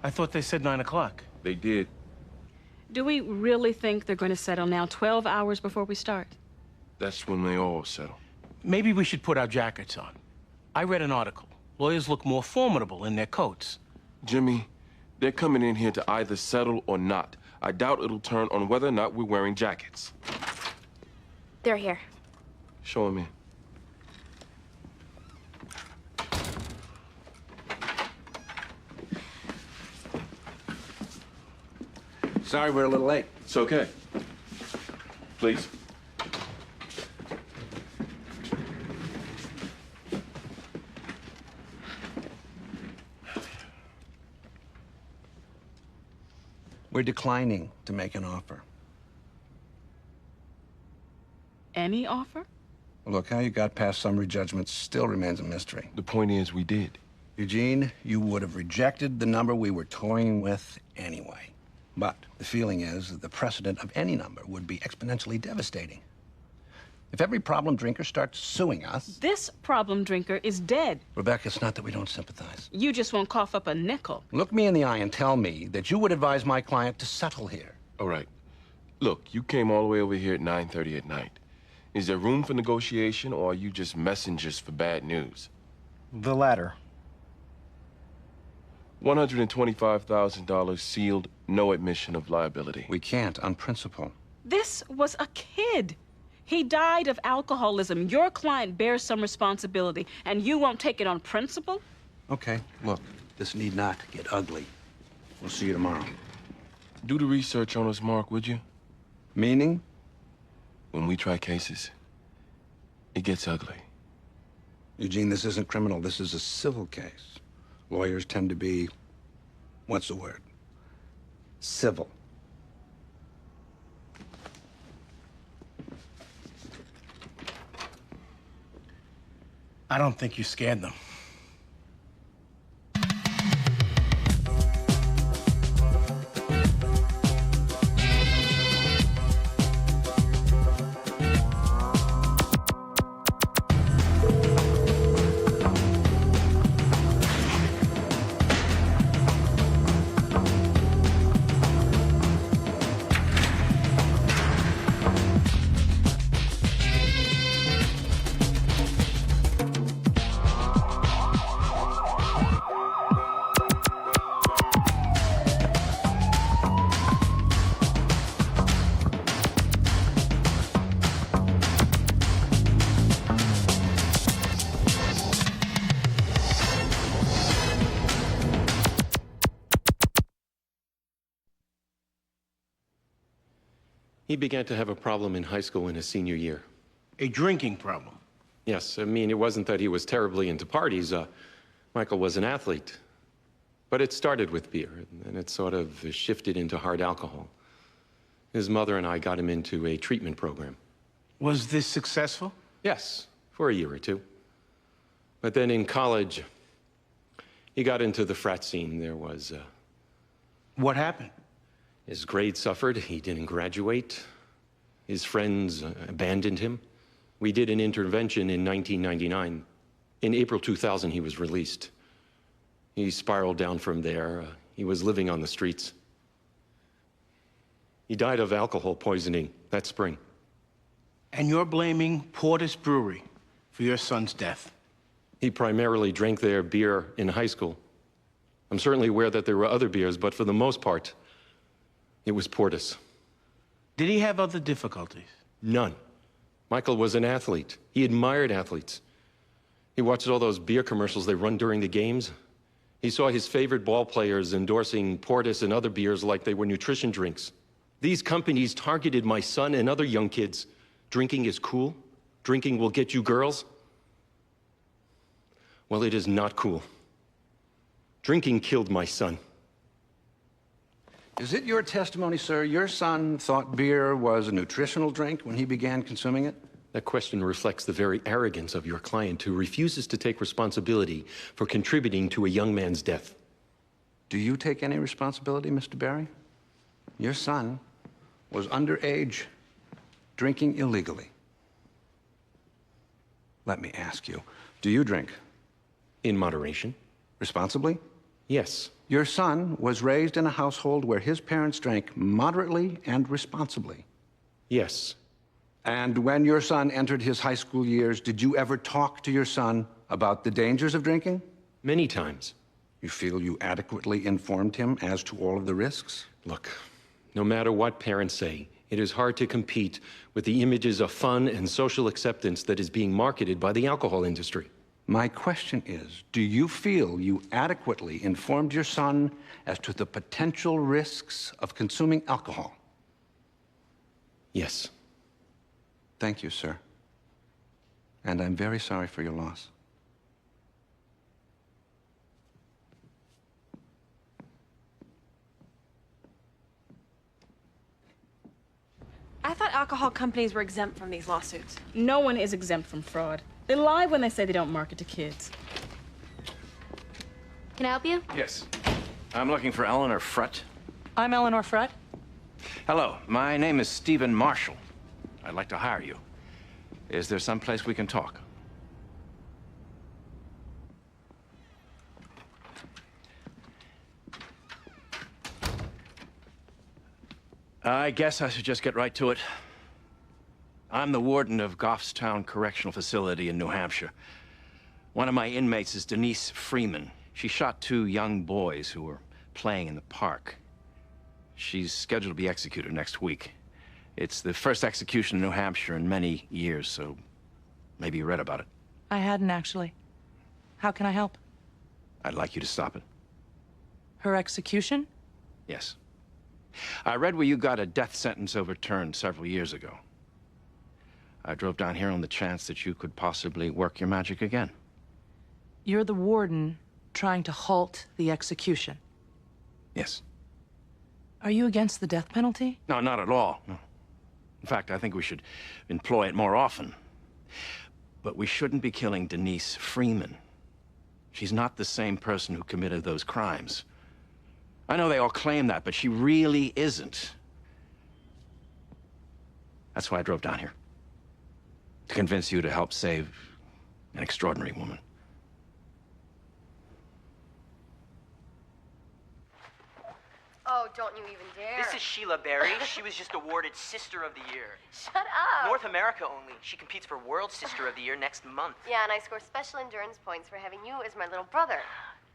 I thought they said 9 o'clock. They did. Do we really think they're going to settle now, 12 hours before we start? That's when they all settle. Maybe we should put our jackets on. I read an article. Lawyers look more formidable in their coats. Jimmy, they're coming in here to either settle or not. I doubt it'll turn on whether or not we're wearing jackets. They're here. Show them in. Sorry we're a little late. It's okay. Please. We're declining to make an offer. Any offer? Look, how you got past summary judgment still remains a mystery. The point is, we did. Eugene, you would have rejected the number we were toying with anyway. But the feeling is that the precedent of any number would be exponentially devastating. If every problem drinker starts suing us... This problem drinker is dead. Rebecca, it's not that we don't sympathize. You just won't cough up a nickel. Look me in the eye and tell me that you would advise my client to settle here. All right. Look, you came all the way over here at 9:30 at night. Is there room for negotiation, or are you just messengers for bad news? The latter. $125,000 sealed, no admission of liability. We can't, on principle. This was a kid. He died of alcoholism. Your client bears some responsibility, and you won't take it on principle? Okay, look, this need not get ugly. We'll see you tomorrow. Do the research on us, Mark, would you? Meaning? When we try cases, it gets ugly. Eugene, this isn't criminal. This is a civil case. Lawyers tend to be, what's the word? Civil. I don't think you scared them. He began to have a problem in high school in his senior year. A drinking problem. Yes, I mean, it wasn't that he was terribly into parties. Michael was an athlete. But it started with beer, and it sort of shifted into hard alcohol. His mother and I got him into a treatment program. Was this successful? Yes, for a year or two. But then in college, he got into the frat scene. There was... What happened? His grades suffered. He didn't graduate. His friends abandoned him. We did an intervention in 1999. In April 2000, he was released. He spiraled down from there. He was living on the streets. He died of alcohol poisoning that spring. And you're blaming Porter's Brewery for your son's death? He primarily drank their beer in high school. I'm certainly aware that there were other beers, but for the most part, it was Portis. Did he have other difficulties? None. Michael was an athlete. He admired athletes. He watched all those beer commercials they run during the games. He saw his favorite ball players endorsing Portis and other beers like they were nutrition drinks. These companies targeted my son and other young kids. Drinking is cool. Drinking will get you girls. Well, it is not cool. Drinking killed my son. Is it your testimony, sir, your son thought beer was a nutritional drink when he began consuming it? That question reflects the very arrogance of your client who refuses to take responsibility for contributing to a young man's death. Do you take any responsibility, Mr. Barry? Your son was underage, drinking illegally. Let me ask you, do you drink? In moderation. Responsibly? Yes. Your son was raised in a household where his parents drank moderately and responsibly. Yes. And when your son entered his high school years, did you ever talk to your son about the dangers of drinking? Many times. You feel you adequately informed him as to all of the risks? Look, no matter what parents say, it is hard to compete with the images of fun and social acceptance that is being marketed by the alcohol industry. My question is, do you feel you adequately informed your son as to the potential risks of consuming alcohol? Yes. Thank you, sir. And I'm very sorry for your loss. I thought alcohol companies were exempt from these lawsuits. No one is exempt from fraud. They lie when they say they don't market to kids. Can I help you? Yes. I'm looking for Eleanor Frutt. I'm Eleanor Frutt. Hello, my name is Stephen Marshall. I'd like to hire you. Is there some place we can talk? I guess I should just get right to it. I'm the warden of Goffstown Correctional Facility in New Hampshire. One of my inmates is Denise Freeman. She shot 2 young boys who were playing in the park. She's scheduled to be executed next week. It's the first execution in New Hampshire in many years, so maybe you read about it. I hadn't actually. How can I help? I'd like you to stop it. Her execution? Yes. I read where you got a death sentence overturned several years ago. I drove down here on the chance that you could possibly work your magic again. You're the warden trying to halt the execution. Yes. Are you against the death penalty? No, not at all. No. In fact, I think we should employ it more often. But we shouldn't be killing Denise Freeman. She's not the same person who committed those crimes. I know they all claim that, but she really isn't. That's why I drove down here. To convince you to help save an extraordinary woman. Oh, don't you even dare. This is Sheila Berry. She was just awarded Sister of the Year. Shut up. North America only. She competes for World Sister of the Year next month. Yeah, and I score special endurance points for having you as my little brother.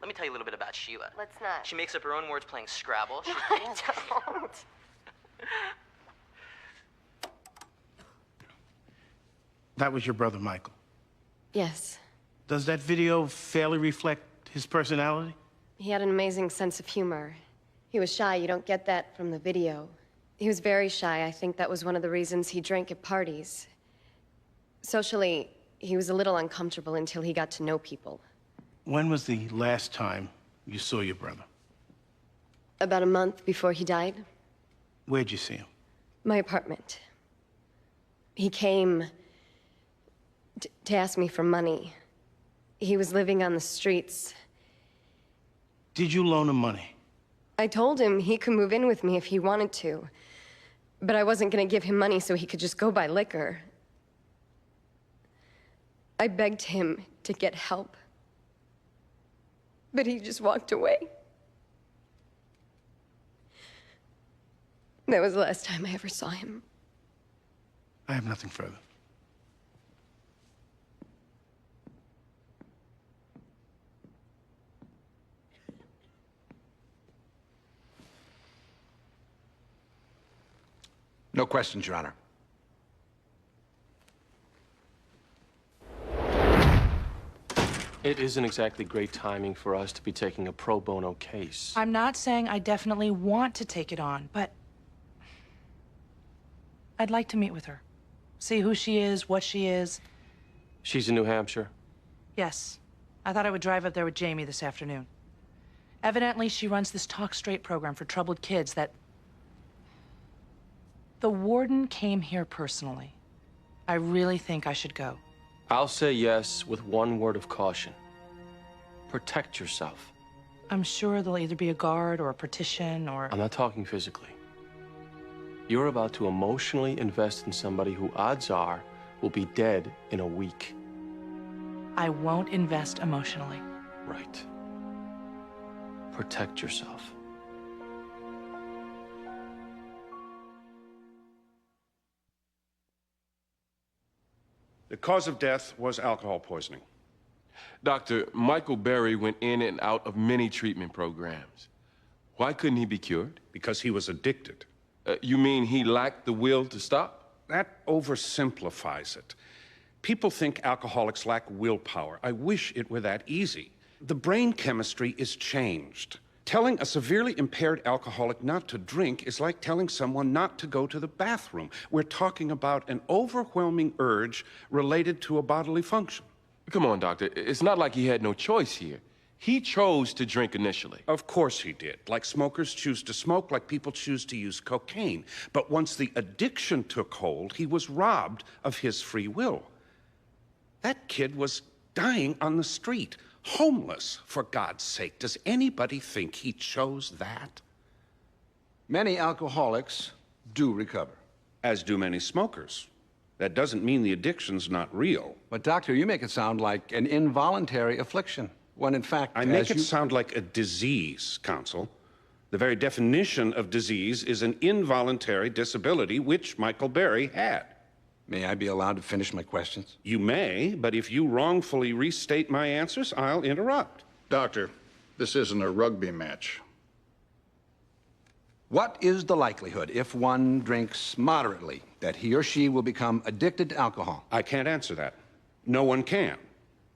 Let me tell you a little bit about Sheila. Let's not. She makes up her own words playing Scrabble. No, I don't. That was your brother, Michael. Yes. Does that video fairly reflect his personality? He had an amazing sense of humor. He was shy. You don't get that from the video. He was very shy. I think that was one of the reasons he drank at parties. Socially, he was a little uncomfortable until he got to know people. When was the last time you saw your brother? About a month before he died. Where'd you see him? My apartment. He came to ask me for money. He was living on the streets. Did you loan him money? I told him he could move in with me if he wanted to. But I wasn't gonna give him money so he could just go buy liquor. I begged him to get help. But he just walked away. That was the last time I ever saw him. I have nothing further. No questions, Your Honor. It isn't exactly great timing for us to be taking a pro bono case. I'm not saying I definitely want to take it on, but I'd like to meet with her. See who she is, what she is. She's in New Hampshire. Yes. I thought I would drive up there with Jamie this afternoon. Evidently, she runs this Talk Straight program for troubled kids that... The warden came here personally. I really think I should go. I'll say yes with one word of caution. Protect yourself. I'm sure there'll either be a guard or a partition or... I'm not talking physically. You're about to emotionally invest in somebody who, odds are, will be dead in a week. I won't invest emotionally. Right. protect yourself. The cause of death was alcohol poisoning. Doctor, Michael Berry went in and out of many treatment programs. Why couldn't he be cured? Because he was addicted. You mean he lacked the will to stop? That oversimplifies it. People think alcoholics lack willpower. I wish it were that easy. The brain chemistry is changed. Telling a severely impaired alcoholic not to drink is like telling someone not to go to the bathroom. We're talking about an overwhelming urge related to a bodily function. Come on, doctor. It's not like he had no choice here. He chose to drink initially. Of course he did. Like smokers choose to smoke, like people choose to use cocaine. But once the addiction took hold, he was robbed of his free will. That kid was dying on the street, homeless, for God's sake. Does anybody think he chose that? Many alcoholics do recover. As do many smokers. That doesn't mean the addiction's not real. But, doctor, you make it sound like an involuntary affliction, when in fact, I make it sound like a disease, counsel. The very definition of disease is an involuntary disability, which Michael Berry had. May I be allowed to finish my questions? You may, but if you wrongfully restate my answers, I'll interrupt. Doctor, this isn't a rugby match. What is the likelihood, if one drinks moderately, that he or she will become addicted to alcohol? I can't answer that. No one can.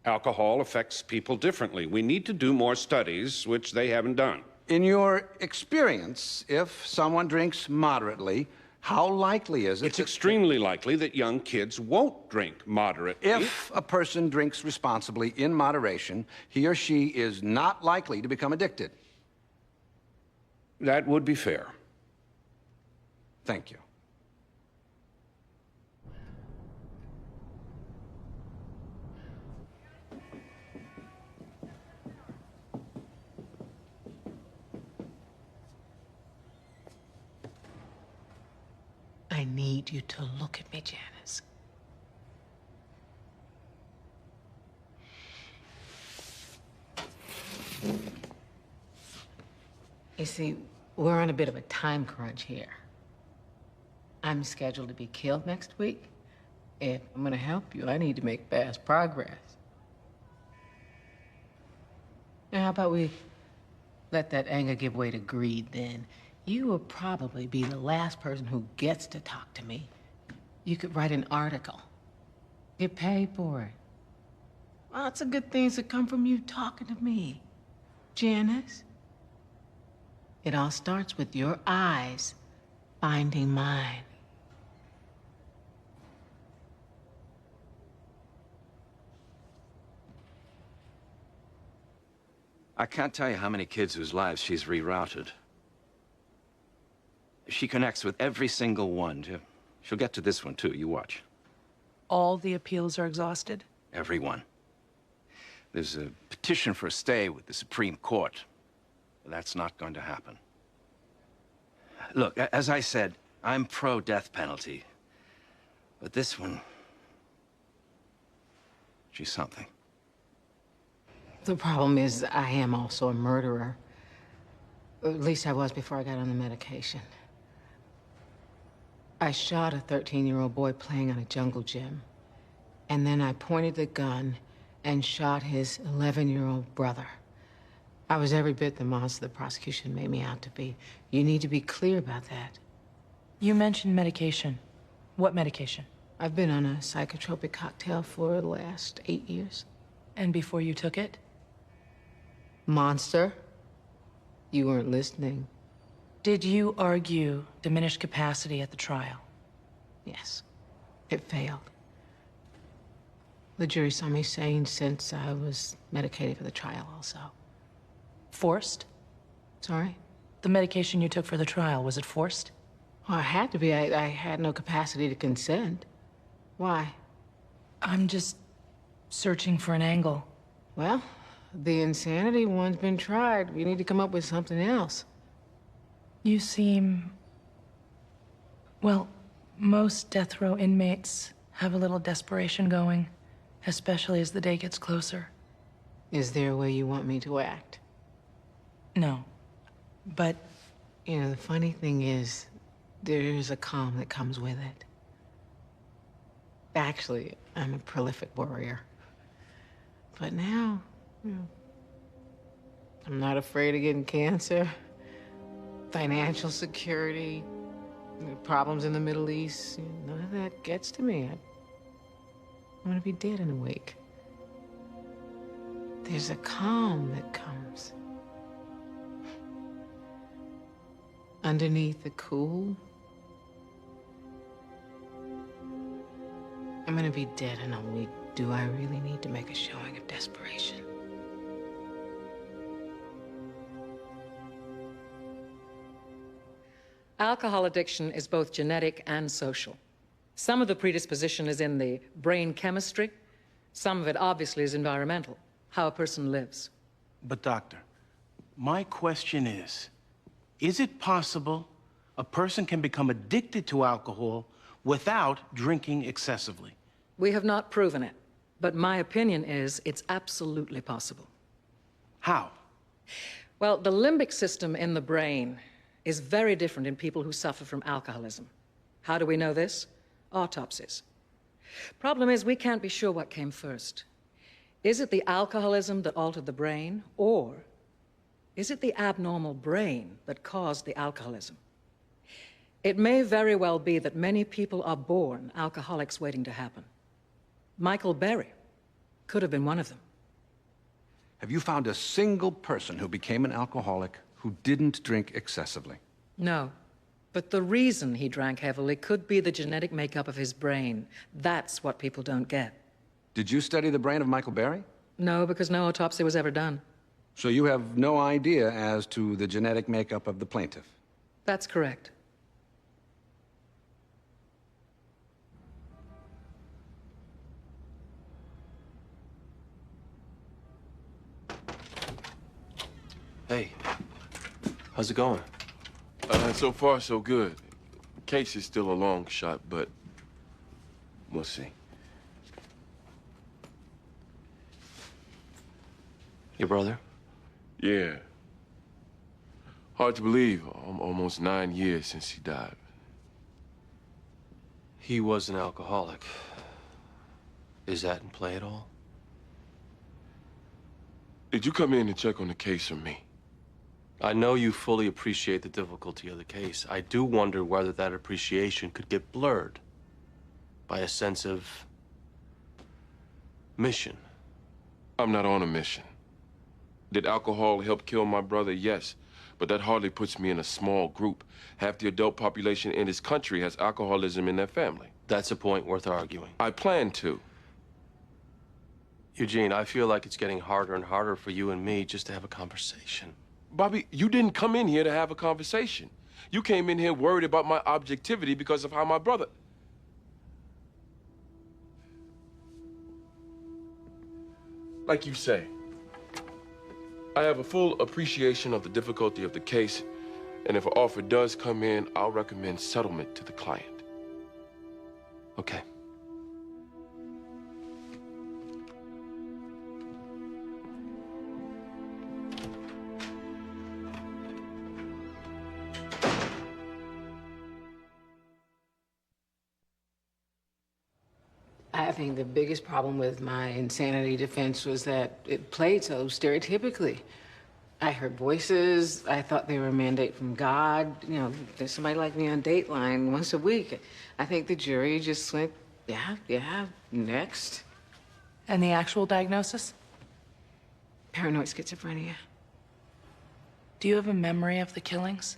Alcohol affects people differently. We need to do more studies, which they haven't done. In your experience, if someone drinks moderately, how likely is it? It's extremely likely that young kids won't drink moderately. If a person drinks responsibly in moderation, he or she is not likely to become addicted. That would be fair. Thank you. I need you to look at me, Janice. You see, we're on a bit of a time crunch here. I'm scheduled to be killed next week. If I'm gonna help you, I need to make fast progress. Now, how about we let that anger give way to greed, then? You will probably be the last person who gets to talk to me. You could write an article. Get paid for it. Lots of good things that come from you talking to me. Janice, it all starts with your eyes finding mine. I can't tell you how many kids whose lives she's rerouted. She connects with every single one. She'll get to this one, too. You watch. All the appeals are exhausted? Every one. There's a petition for a stay with the Supreme Court. But that's not going to happen. Look, as I said, I'm pro-death penalty. But this one, she's something. The problem is I am also a murderer. Or at least I was before I got on the medication. I shot a 13-year-old boy playing on a jungle gym. And then I pointed the gun and shot his 11-year-old brother. I was every bit the monster the prosecution made me out to be. You need to be clear about that. You mentioned medication. What medication? I've been on a psychotropic cocktail for the last 8 years. And before you took it? Monster, you weren't listening. Did you argue diminished capacity at the trial? Yes. It failed. The jury saw me sane since I was medicated for the trial also. Forced? Sorry? The medication you took for the trial, was it forced? Well, I had to be. I had no capacity to consent. Why? I'm just searching for an angle. Well, the insanity one's been tried. We need to come up with something else. You seem... Well, most death row inmates have a little desperation going, especially as the day gets closer. Is there a way you want me to act? No. But You know, the funny thing is, there's a calm that comes with it. Actually, I'm a prolific warrior. But now, you know, I'm not afraid of getting cancer, financial security, problems in the Middle East. None of that gets to me. I want to be dead in a week. There's a calm that comes. Underneath the cool, I'm gonna be dead in a week. Do I really need to make a showing of desperation? Alcohol addiction is both genetic and social. Some of the predisposition is in the brain chemistry. Some of it obviously is environmental, how a person lives. But doctor, my question is it possible a person can become addicted to alcohol without drinking excessively? We have not proven it, but my opinion is it's absolutely possible. How? Well, the limbic system in the brain is very different in people who suffer from alcoholism. How do we know this? Autopsies. Problem is, we can't be sure what came first. Is it the alcoholism that altered the brain, or is it the abnormal brain that caused the alcoholism? It may very well be that many people are born alcoholics waiting to happen. Michael Berry could have been one of them. Have you found a single person who became an alcoholic who didn't drink excessively? No. But the reason he drank heavily could be the genetic makeup of his brain. That's what people don't get. Did you study the brain of Michael Berry? No, because no autopsy was ever done. So you have no idea as to the genetic makeup of the plaintiff? That's correct. Hey, how's it going? So far, so good. Case is still a long shot, but we'll see. Your brother? Yeah. Hard to believe. Almost 9 years since he died. He was an alcoholic. Is that in play at all? Did you come in to check on the case for me? I know you fully appreciate the difficulty of the case. I do wonder whether that appreciation could get blurred by a sense of mission. I'm not on a mission. Did alcohol help kill my brother? Yes. But that hardly puts me in a small group. Half the adult population in this country has alcoholism in their family. That's a point worth arguing. I plan to. Eugene, I feel like it's getting harder and harder for you and me just to have a conversation. Bobby, you didn't come in here to have a conversation. You came in here worried about my objectivity because of how my brother... Like you say, I have a full appreciation of the difficulty of the case, and if an offer does come in, I'll recommend settlement to the client. Okay. I think the biggest problem with my insanity defense was that it played so stereotypically. I heard voices. I thought they were a mandate from God. You know, there's somebody like me on Dateline once a week. I think the jury just went, yeah, next. And the actual diagnosis? Paranoid schizophrenia. Do you have a memory of the killings?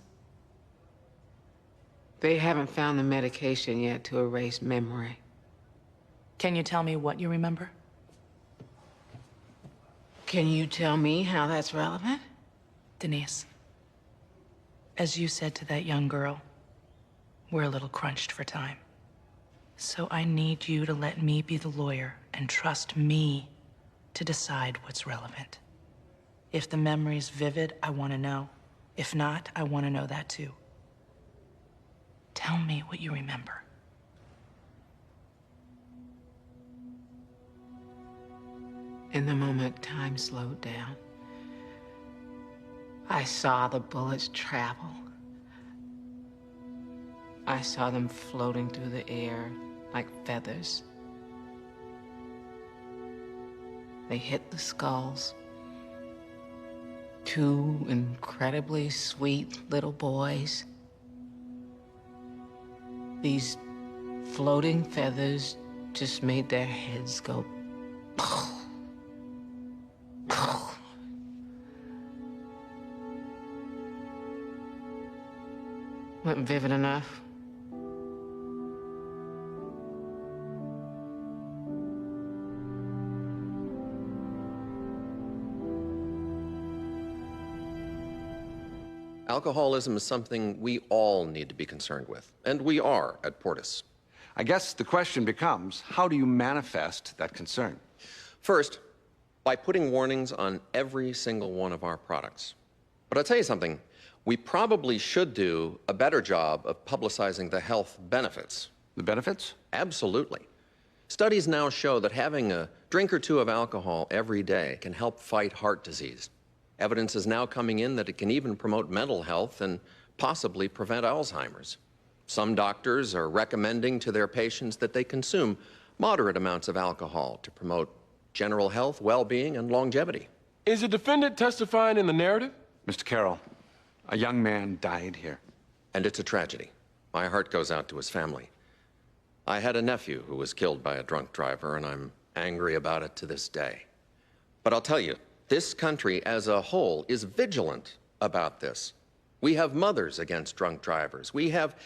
They haven't found the medication yet to erase memory. Can you tell me what you remember? Can you tell me how that's relevant? Denise, as you said to that young girl, we're a little crunched for time. So I need you to let me be the lawyer and trust me to decide what's relevant. If the memory's vivid, I want to know. If not, I want to know that too. Tell me what you remember. In the moment, time slowed down. I saw the bullets travel. I saw them floating through the air like feathers. They hit the skulls. Two incredibly sweet little boys. These floating feathers just made their heads go. Wasn't vivid enough? Alcoholism is something we all need to be concerned with, and we are at Portis. I guess the question becomes, how do you manifest that concern? First, by putting warnings on every single one of our products. But I'll tell you something, we probably should do a better job of publicizing the health benefits. The benefits? Absolutely. Studies now show that having a drink or two of alcohol every day can help fight heart disease. Evidence is now coming in that it can even promote mental health and possibly prevent Alzheimer's. Some doctors are recommending to their patients that they consume moderate amounts of alcohol to promote general health, well-being, and longevity. Is the defendant testifying in the narrative? Mr. Carroll, a young man died here. And it's a tragedy. My heart goes out to his family. I had a nephew who was killed by a drunk driver, and I'm angry about it to this day. But I'll tell you, this country as a whole is vigilant about this. We have mothers against drunk drivers. We have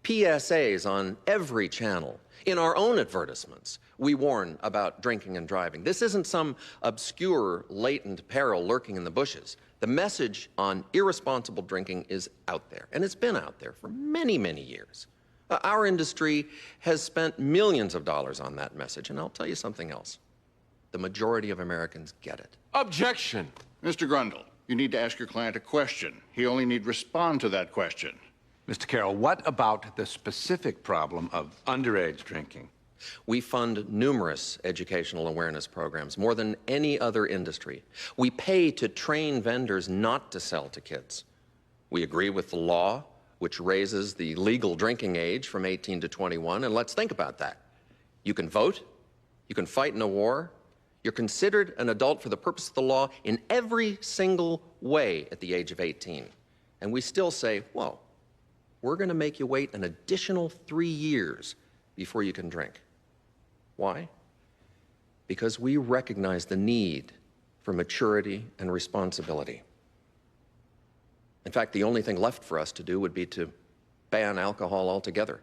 PSAs on every channel. In our own advertisements, we warn about drinking and driving. This isn't some obscure, latent peril lurking in the bushes. The message on irresponsible drinking is out there, and it's been out there for many, many years. Our industry has spent millions of dollars on that message, and I'll tell you something else. The majority of Americans get it. Objection. Mr. Grundle, you need to ask your client a question. He only need respond to that question. Mr. Carroll, what about the specific problem of underage drinking? We fund numerous educational awareness programs, more than any other industry. We pay to train vendors not to sell to kids. We agree with the law, which raises the legal drinking age from 18 to 21, and let's think about that. You can vote, you can fight in a war, you're considered an adult for the purpose of the law in every single way at the age of 18. And we still say, whoa, we're going to make you wait an additional 3 years before you can drink. Why? Because we recognize the need for maturity and responsibility. In fact, the only thing left for us to do would be to ban alcohol altogether.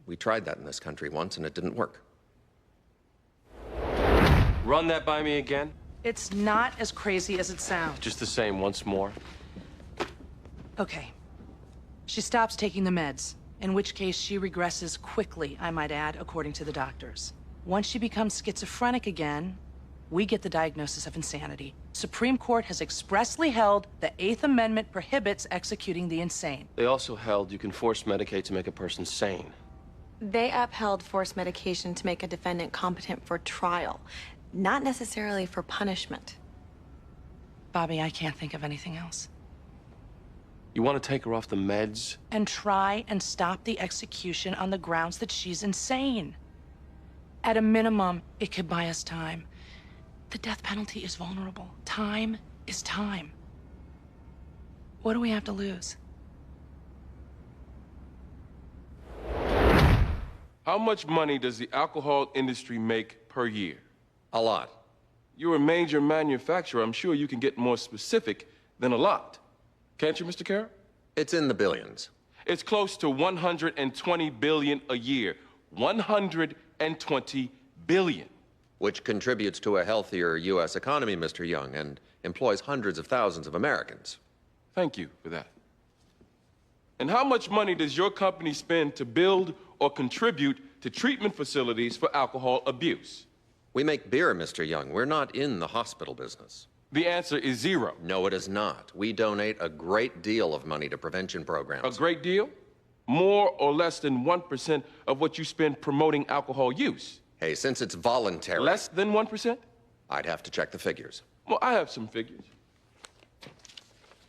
We tried that in this country once, and it didn't work. Run that by me again. It's not as crazy as it sounds. Just the same once more. Okay. She stops taking the meds, in which case she regresses quickly, I might add, according to the doctors. Once she becomes schizophrenic again, we get the diagnosis of insanity. Supreme Court has expressly held the 8th Amendment prohibits executing the insane. They also held you can force medicate to make a person sane. They upheld forced medication to make a defendant competent for trial, not necessarily for punishment. Bobby, I can't think of anything else. You want to take her off the meds? And try and stop the execution on the grounds that she's insane. At a minimum, it could buy us time. The death penalty is vulnerable. Time is time. What do we have to lose? How much money does the alcohol industry make per year? A lot. You're a major manufacturer. I'm sure you can get more specific than a lot. Can't you, Mr. Carroll? It's in the billions. It's close to 120 billion a year. 120 billion. Which contributes to a healthier U.S. economy, Mr. Young, and employs hundreds of thousands of Americans. Thank you for that. And how much money does your company spend to build or contribute to treatment facilities for alcohol abuse? We make beer, Mr. Young. We're not in the hospital business. The answer is zero. No, it is not. We donate a great deal of money to prevention programs. A great deal? More or less than 1% of what you spend promoting alcohol use? Hey, since it's voluntary... Less than 1%? I'd have to check the figures. Well, I have some figures.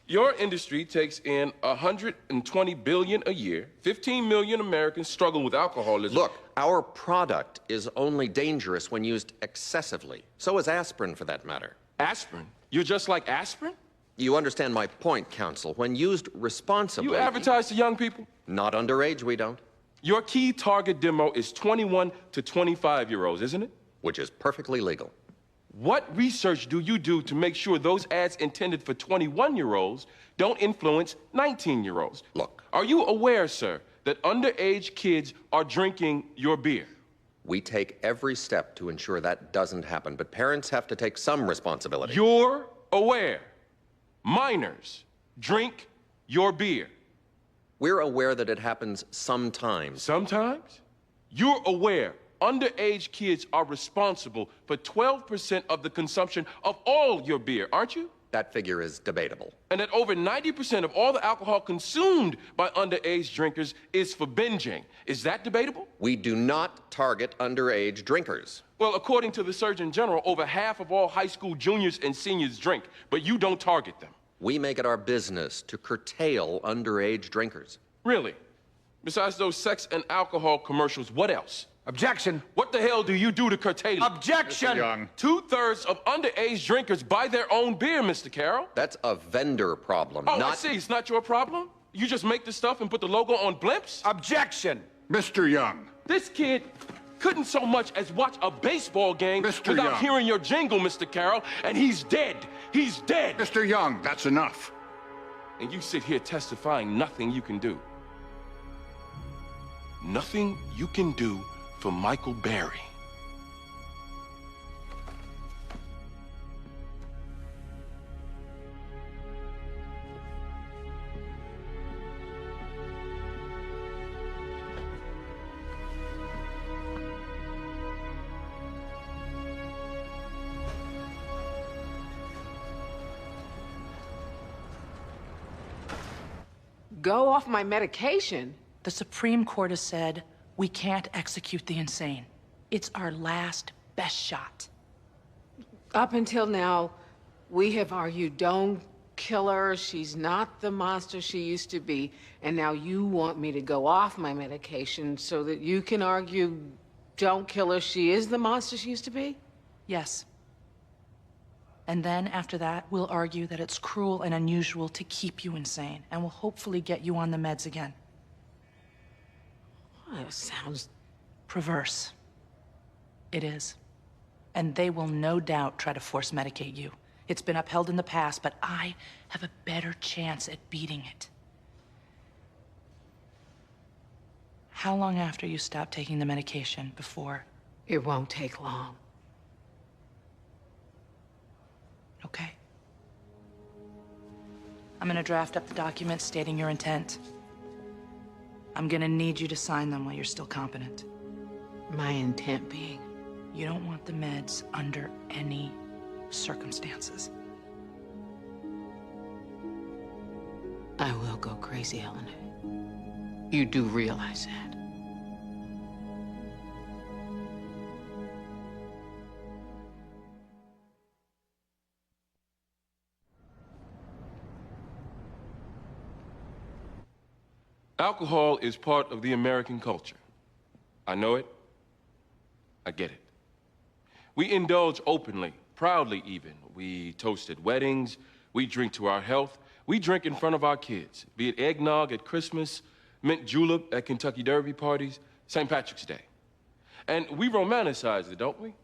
Your industry takes in $120 billion a year. 15 million Americans struggle with alcoholism. Look, our product is only dangerous when used excessively. So is aspirin, for that matter. Aspirin? You're just like aspirin? You understand my point, Counsel. When used responsibly... You advertise to young people? Not underage, we don't. Your key target demo is 21 to 25-year-olds, isn't it? Which is perfectly legal. What research do you do to make sure those ads intended for 21-year-olds don't influence 19-year-olds? Look. Are you aware, sir, that underage kids are drinking your beer? We take every step to ensure that doesn't happen, but parents have to take some responsibility. You're aware minors drink your beer. We're aware that it happens sometimes. Sometimes? You're aware underage kids are responsible for 12% of the consumption of all your beer, aren't you? That figure is debatable. And that over 90% of all the alcohol consumed by underage drinkers is for binging. Is that debatable? We do not target underage drinkers. Well, according to the Surgeon General, over half of all high school juniors and seniors drink, but you don't target them. We make it our business to curtail underage drinkers. Really? Besides those sex and alcohol commercials, what else? Objection. What the hell do you do to curtail it? Objection. Mr. Young. 2/3 of underage drinkers buy their own beer, Mr. Carroll. That's a vendor problem, Oh, not... I see. It's not your problem? You just make the stuff and put the logo on blimps? Objection. Mr. Young. This kid couldn't so much as watch a baseball game Mr. without Young. hearing your jingle, Mr. Carroll, and he's dead. He's dead. Mr. Young, that's enough. And you sit here testifying nothing you can do. Nothing you can do for Michael Berry. Go off my medication? The Supreme Court has said we can't execute the insane. It's our last best shot. Up until now, we have argued, don't kill her, she's not the monster she used to be, and now you want me to go off my medication so that you can argue, don't kill her, she is the monster she used to be? Yes. And then after that, we'll argue that it's cruel and unusual to keep you insane, and we'll hopefully get you on the meds again. That sounds perverse. It is. And they will no doubt try to force medicate you. It's been upheld in the past, but I have a better chance at beating it. How long after you stop taking the medication before? It won't take long. Okay. I'm gonna draft up the documents stating your intent. I'm gonna need you to sign them while you're still competent. My intent being? You don't want the meds under any circumstances. I will go crazy, Helena. You do realize that. Alcohol is part of the American culture. I know it. I get it. We indulge openly, proudly even. We toast at weddings. We drink to our health. We drink in front of our kids, be it eggnog at Christmas, mint julep at Kentucky Derby parties, St. Patrick's Day. And we romanticize it, don't we?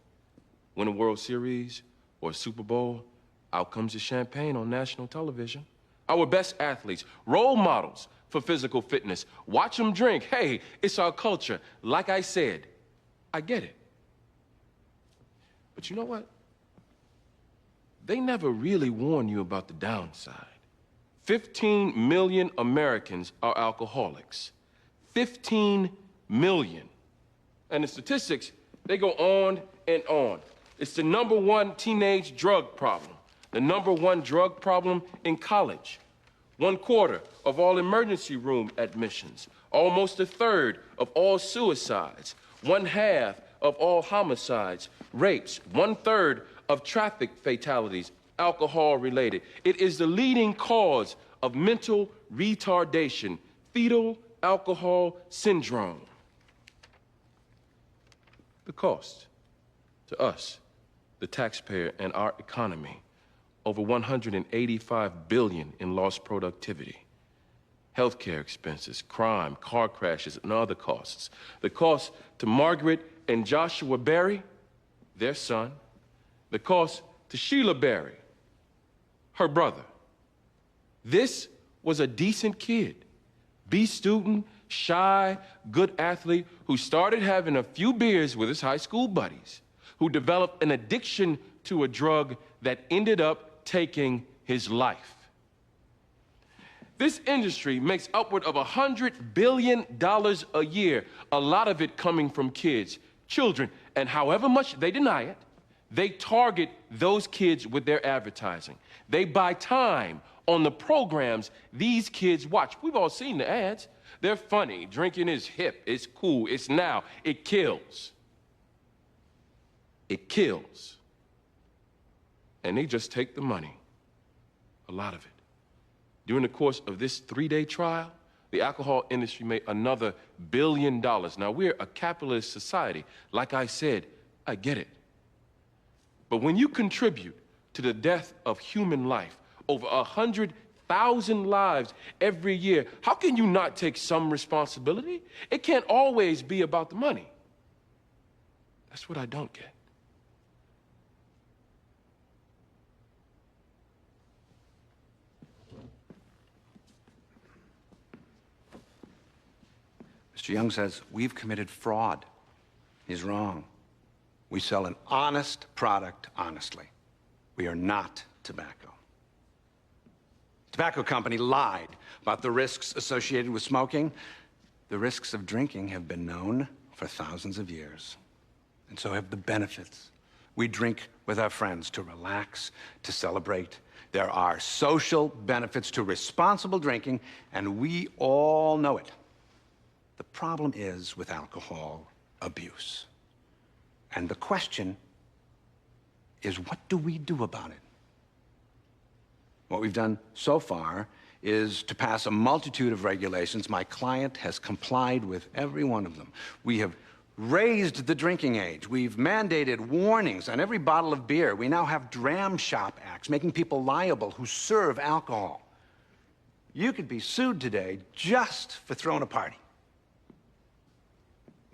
Win a World Series or a Super Bowl, out comes the champagne on national television. Our best athletes, role models for physical fitness. Watch them drink. Hey, it's our culture. Like I said, I get it. But you know what? They never really warn you about the downside. 15 million Americans are alcoholics. 15 million. And the statistics, they go on and on. It's the #1 teenage drug problem, the #1 drug problem in college. 1/4 of all emergency room admissions, almost 1/3 of all suicides, 1/2 of all homicides, rapes, 1/3 of traffic fatalities, alcohol-related. It is the leading cause of mental retardation, fetal alcohol syndrome. The cost to us, the taxpayer, and our economy, over $185 billion in lost productivity. Healthcare expenses, crime, car crashes, and other costs. The cost to Margaret and Joshua Berry, their son. The cost to Sheila Berry, her brother. This was a decent kid, B student, shy, good athlete, who started having a few beers with his high school buddies, who developed an addiction to a drug that ended up taking his life. This industry makes upward of $100 billion a year, a lot of it coming from kids, children, and however much they deny it, they target those kids with their advertising. They buy time on the programs these kids watch. We've all seen the ads. They're funny. Drinking is hip. It's cool. It's now. It kills. It kills. And they just take the money, a lot of it. During the course of this 3-day trial, the alcohol industry made another $1 billion. Now, we're a capitalist society. Like I said, I get it. But when you contribute to the death of human life, over 100,000 lives every year, how can you not take some responsibility? It can't always be about the money. That's what I don't get. Mr. Young says we've committed fraud. He's wrong. We sell an honest product honestly. We are not tobacco. The tobacco company lied about the risks associated with smoking. The risks of drinking have been known for thousands of years, and so have the benefits. We drink with our friends to relax, to celebrate. There are social benefits to responsible drinking, and we all know it. The problem is with alcohol abuse. And the question is, what do we do about it? What we've done so far is to pass a multitude of regulations. My client has complied with every one of them. We have raised the drinking age. We've mandated warnings on every bottle of beer. We now have dram shop acts making people liable who serve alcohol. You could be sued today just for throwing a party.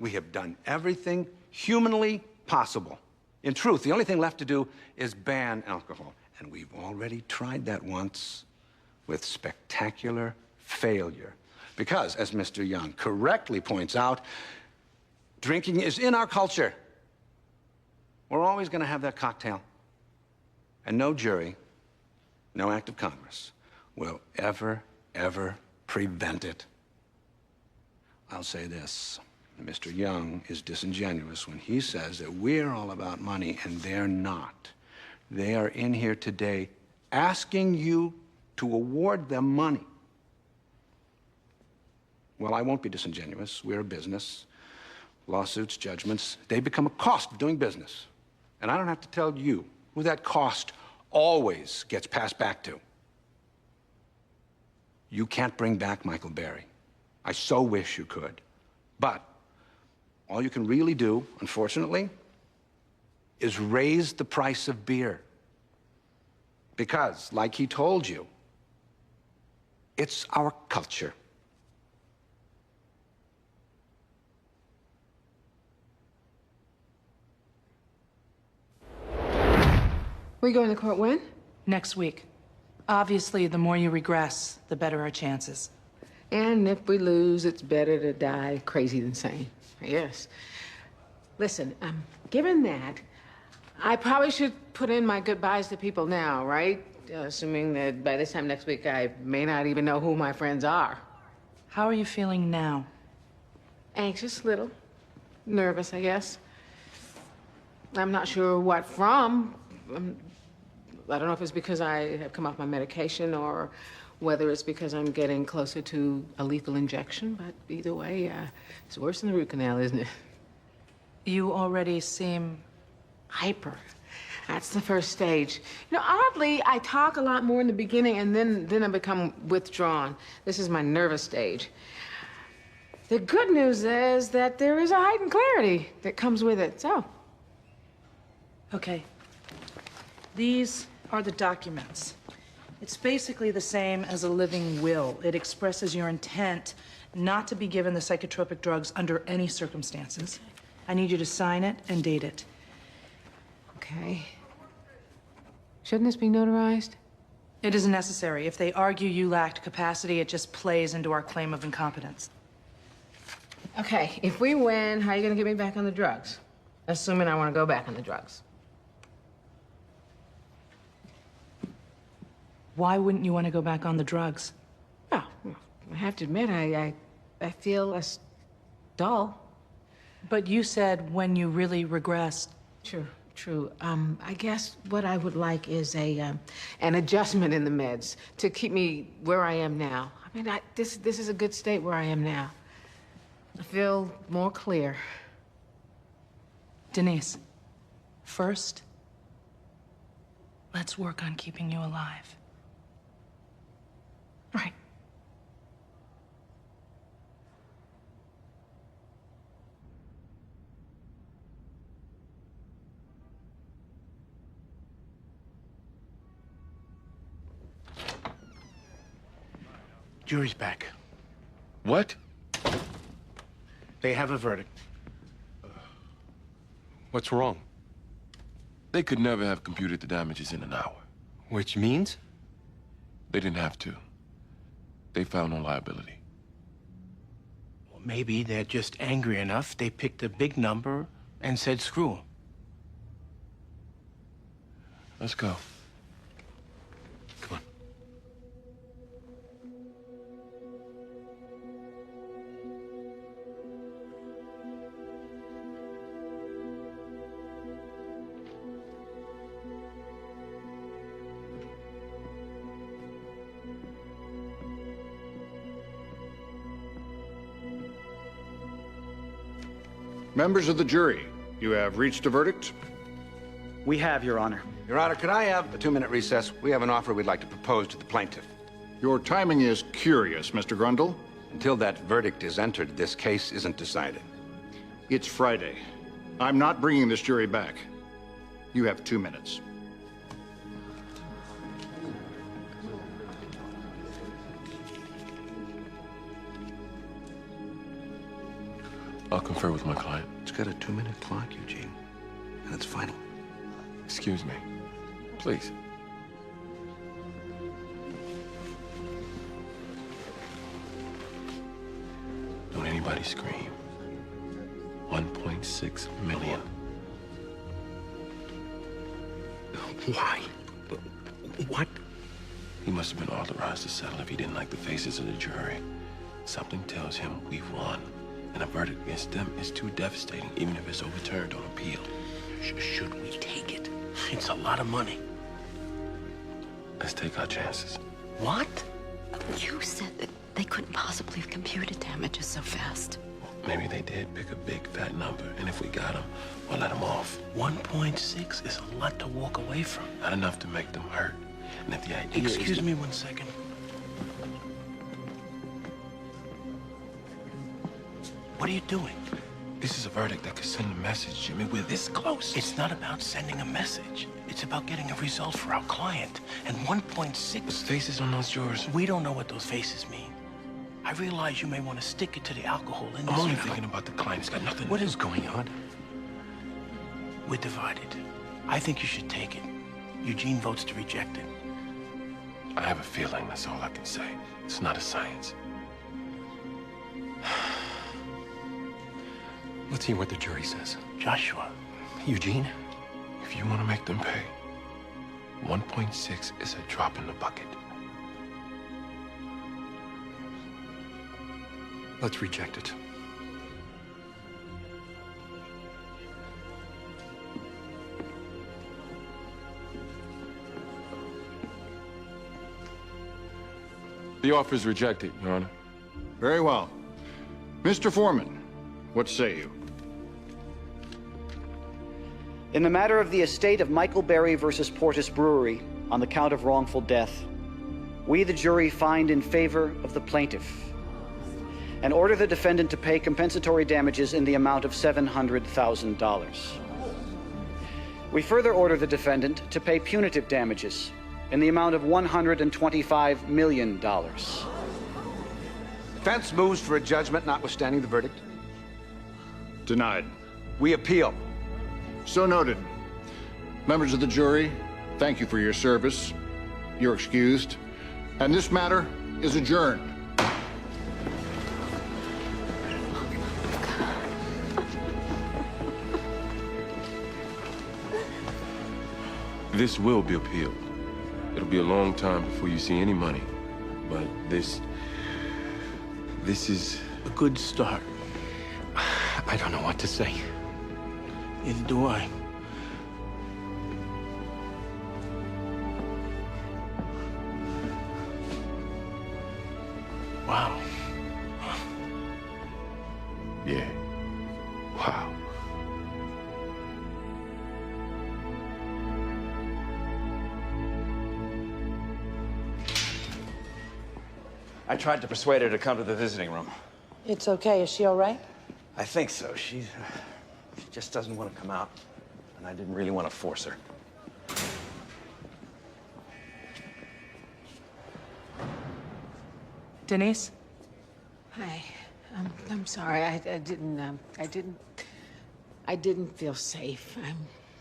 We have done everything humanly possible. In truth, the only thing left to do is ban alcohol. And we've already tried that once with spectacular failure. Because, as Mr. Young correctly points out, drinking is in our culture. We're always going to have that cocktail. And no jury, no act of Congress will ever prevent it. I'll say this. Mr. Young is disingenuous when he says that we're all about money, and they're not. They are in here today asking you to award them money. Well, I won't be disingenuous. We're a business. Lawsuits, judgments, they become a cost of doing business. And I don't have to tell you who that cost always gets passed back to. You can't bring back Michael Berry. I so wish you could. But all you can really do, unfortunately, is raise the price of beer. Because, like he told you, it's our culture. We going to court when? Next week. Obviously, the more you regress, the better our chances. And if we lose, it's better to die crazy than sane. Yes. Listen, given that, I probably should put in my goodbyes to people now, right? Assuming that by this time next week, I may not even know who my friends are. How are you feeling now? Anxious, little. Nervous, I guess. I'm not sure what from. I don't know if it's because I have come off my medication or whether it's because I'm getting closer to a lethal injection, but either way, it's worse than the root canal, isn't it? You already seem... hyper. That's the first stage. You know, oddly, I talk a lot more in the beginning, and then I become withdrawn. This is my nervous stage. The good news is that there is a heightened clarity that comes with it, so. Okay. These are the documents. It's basically the same as a living will. It expresses your intent not to be given the psychotropic drugs under any circumstances. I need you to sign it and date it. Okay. Shouldn't this be notarized? It isn't necessary. If they argue you lacked capacity, it just plays into our claim of incompetence. Okay, if we win, how are you gonna get me back on the drugs? Assuming I wanna go back on the drugs. Why wouldn't you want to go back on the drugs? Oh, I have to admit, I feel less dull. But you said when you really regressed. True. I guess what I would like is an adjustment in the meds to keep me where I am now. I mean, this is a good state where I am now. I feel more clear. Denise, first, let's work on keeping you alive. Right. Jury's back. What? They have a verdict. What's wrong? They could never have computed the damages in an hour. Which means? They didn't have to. They found no liability. Well, maybe they're just angry enough. They picked a big number and said screw 'em. Let's go. Come on. Members of the jury, you have reached a verdict? We have, Your Honor. Your Honor, could I have a 2-minute recess? We have an offer we'd like to propose to the plaintiff. Your timing is curious, Mr. Grundle. Until that verdict is entered, this case isn't decided. It's Friday. I'm not bringing this jury back. You have 2 minutes. I'll confer with my client. It's got a 2-minute clock, Eugene, and it's final. Excuse me. Please. Don't anybody scream. 1.6 million. Why? What? He must have been authorized to settle if he didn't like the faces of the jury. Something tells him we've won. And a verdict against them is too devastating, even if it's overturned on appeal. Should we take it? It's a lot of money. Let's take our chances. What? You said that they couldn't possibly have computed damages so fast. Maybe they did pick a big, fat number, and if we got them, we'll let them off. 1.6 is a lot to walk away from. Not enough to make them hurt. And if the idea Excuse me 1 second. What are you doing? This is a verdict that could send a message, Jimmy. We're this close. It's not about sending a message. It's about getting a result for our client. And 1.6... Those faces on those jurors. We don't know what those faces mean. I realize you may want to stick it to the alcohol industry. I'm only thinking about the client. It's got nothing. What is going on? We're divided. I think you should take it. Eugene votes to reject it. I have a feeling, that's all I can say. It's not a science. Let's hear what the jury says. Joshua. Eugene? If you want to make them pay, 1.6 is a drop in the bucket. Let's reject it. The offer is rejected, Your Honor. Very well. Mr. Foreman, what say you? In the matter of the estate of Michael Berry versus Portis Brewery, on the count of wrongful death, we, the jury, find in favor of the plaintiff and order the defendant to pay compensatory damages in the amount of $700,000. We further order the defendant to pay punitive damages in the amount of $125 million. Defense moves for a judgment notwithstanding the verdict. Denied. We appeal. So noted. Members of the jury, thank you for your service. You're excused. And this matter is adjourned. This will be appealed. It'll be a long time before you see any money. But this is A good start. I don't know what to say. Neither do I. Wow. Yeah. Wow. I tried to persuade her to come to the visiting room. It's okay. Is she all right? I think so. She just doesn't want to come out. And I didn't really want to force her. Denise? Hi. I'm sorry. I didn't feel safe.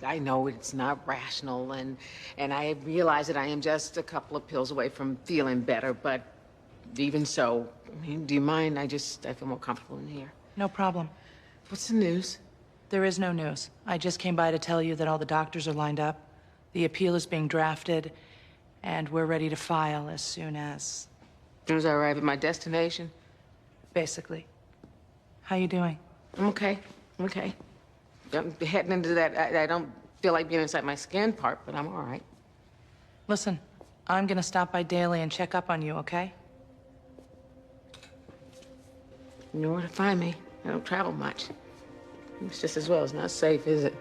I know it's not rational, and I realize that I am just a couple of pills away from feeling better, but even so, I mean, do you mind? I feel more comfortable in here. No problem. What's the news? There is no news. I just came by to tell you that all the doctors are lined up. The appeal is being drafted, and we're ready to file as soon as I arrive at my destination? basically. How you doing? I'm okay. I'm okay. I'm heading into that, I don't feel like being inside my skin part, but I'm all right. Listen, I'm gonna stop by daily and check up on you, okay? You know where to find me. I don't travel much. It's just as well. It's not safe, is it?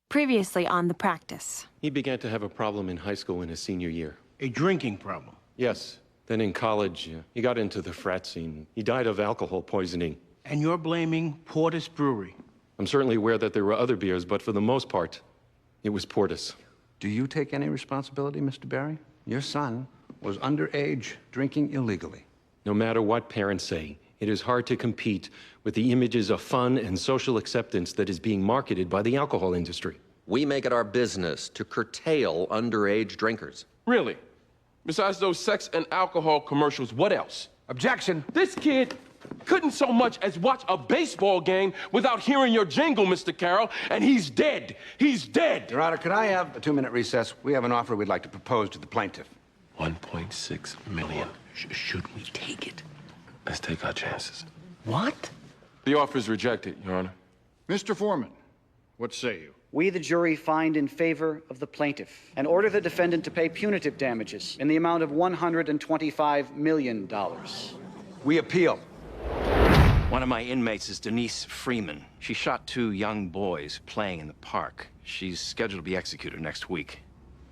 Previously on The Practice. He began to have a problem in high school in his senior year. A drinking problem. Yes. Then in college, he got into the frat scene. He died of alcohol poisoning. And you're blaming Portis Brewery. I'm certainly aware that there were other beers, but for the most part, it was Portis. Do you take any responsibility, Mr. Barry? Your son was underage, drinking illegally. No matter what parents say, it is hard to compete with the images of fun and social acceptance that is being marketed by the alcohol industry. We make it our business to curtail underage drinkers. Really? Besides those sex and alcohol commercials, what else? Objection. This kid couldn't so much as watch a baseball game without hearing your jingle, Mr. Carroll, and he's dead. He's dead. Your Honor, could I have a 2-minute recess? We have an offer we'd like to propose to the plaintiff. 1.6 million. Should we take it? Let's take our chances. What? The offer is rejected, Your Honor. Mr. Foreman, what say you? We, the jury, find in favor of the plaintiff and order the defendant to pay punitive damages in the amount of $125 million. We appeal. One of my inmates is Denise Freeman. She shot 2 young boys playing in the park. She's scheduled to be executed next week.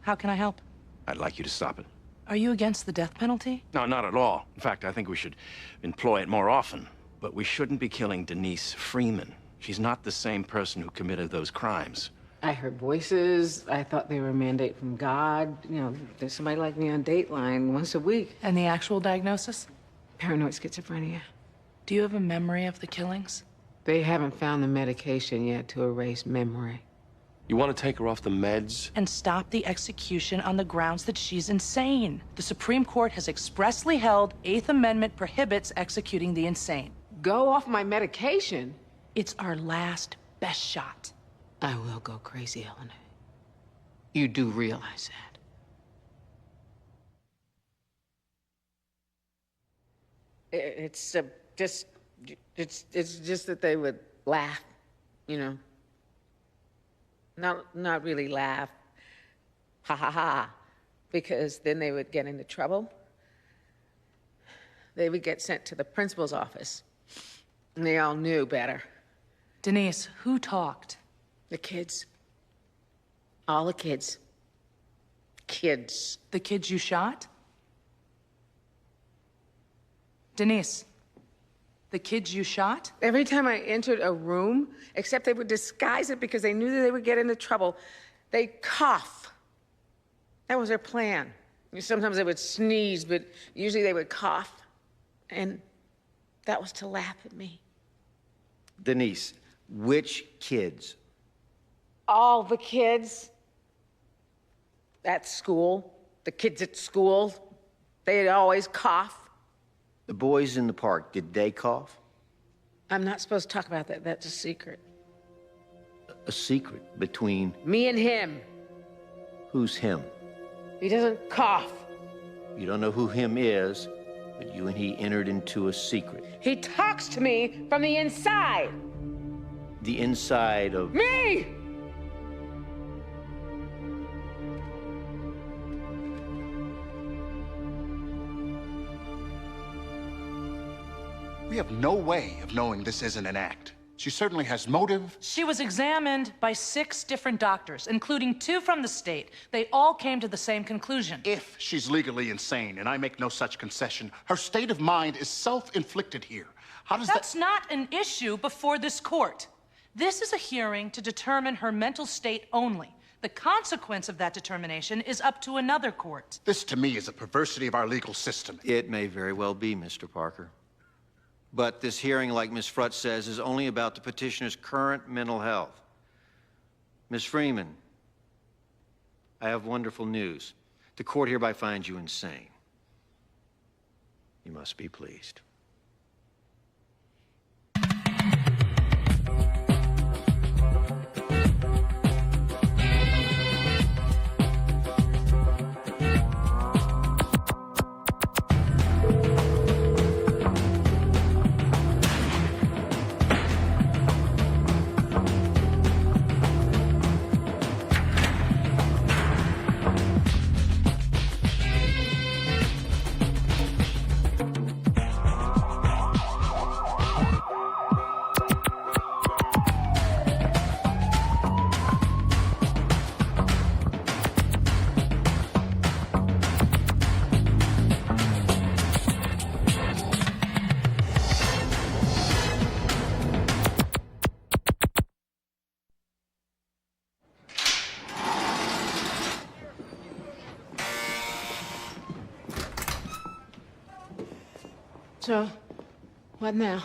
How can I help? I'd like you to stop it. Are you against the death penalty? No, not at all. In fact, I think we should employ it more often. But we shouldn't be killing Denise Freeman. She's not the same person who committed those crimes. I heard voices. I thought they were a mandate from God. You know, there's somebody like me on Dateline once a week. And the actual diagnosis? Paranoid schizophrenia. Do you have a memory of the killings? They haven't found the medication yet to erase memory. You want to take her off the meds? And stop the execution on the grounds that she's insane. The Supreme Court has expressly held 8th Amendment prohibits executing the insane. Go off my medication? It's our last best shot. I will go crazy, Eleanor. You do realize that. It's just that they would laugh, you know. Not really laugh. Ha ha ha. Because then they would get into trouble. They would get sent to the principal's office. And they all knew better. Denise, who talked? The kids. All the kids. Kids. The kids you shot? Denise, the kids you shot? Every time I entered a room, except they would disguise it because they knew that they would get into trouble, they'd cough. That was their plan. Sometimes they would sneeze, but usually they would cough. And that was to laugh at me. Denise, which kids? All the kids at school, the kids at school, they'd always cough. The boys in the park, did they cough? I'm not supposed to talk about that. That's a secret. A secret between... Me and him. Who's him? He doesn't cough. You don't know who him is, but you and he entered into a secret. He talks to me from the inside. The inside of... Me! We have no way of knowing this isn't an act. She certainly has motive. She was examined by 6 different doctors, including 2 from the state. They all came to the same conclusion. If she's legally insane, and I make no such concession, her state of mind is self-inflicted here. How does That's not an issue before this court. This is a hearing to determine her mental state only. The consequence of that determination is up to another court. This, to me, is a perversity of our legal system. It may very well be, Mr. Parker. But this hearing, like Ms. Frutt says, is only about the petitioner's current mental health. Ms. Freeman, I have wonderful news. The court hereby finds you insane. You must be pleased. So, what now?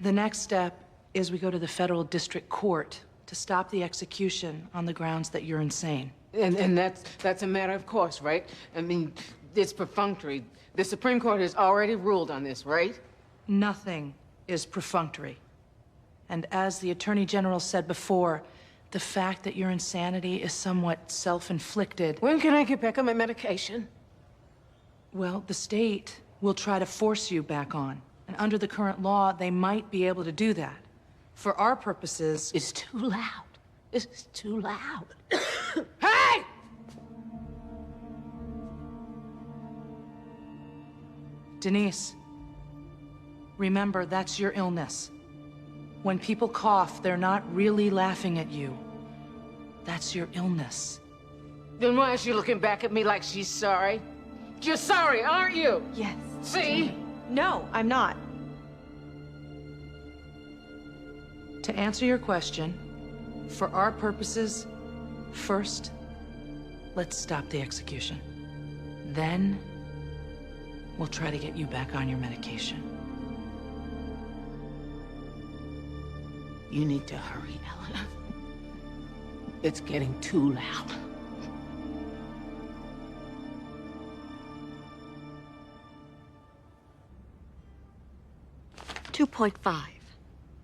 The next step is we go to the federal district court to stop the execution on the grounds that you're insane. And that's a matter of course, right? I mean, it's perfunctory. The Supreme Court has already ruled on this, right? Nothing is perfunctory. And as the Attorney General said before, the fact that your insanity is somewhat self-inflicted. When can I get back on my medication? Well, the state will try to force you back on. And under the current law, they might be able to do that. For our purposes... It's too loud. This is too loud. Hey! Denise, remember, that's your illness. When people cough, they're not really laughing at you. That's your illness. Then why is she looking back at me like she's sorry? You're sorry, aren't you? Yes. See? No, I'm not. To answer your question, for our purposes, first, let's stop the execution. Then, we'll try to get you back on your medication. You need to hurry, Eleanor. It's getting too loud. $2.5.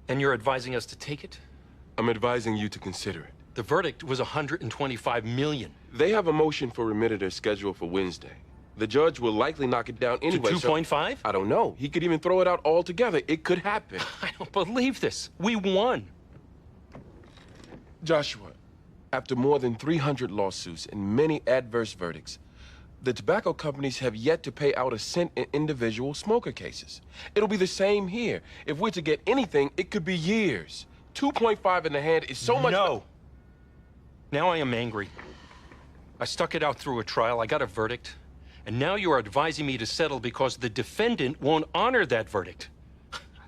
And you're advising us to take it? I'm advising you to consider it. The verdict was $125 million. They have a motion for remitter scheduled for Wednesday. The judge will likely knock it down anyway. To 2.5? So I don't know. He could even throw it out altogether. It could happen. I don't believe this. We won. Joshua, after more than 300 lawsuits and many adverse verdicts, the tobacco companies have yet to pay out a cent in individual smoker cases. It'll be the same here. If we're to get anything, it could be years. 2.5 in the hand is so much— No. Now I am angry. I stuck it out through a trial, I got a verdict, and now you are advising me to settle because the defendant won't honor that verdict.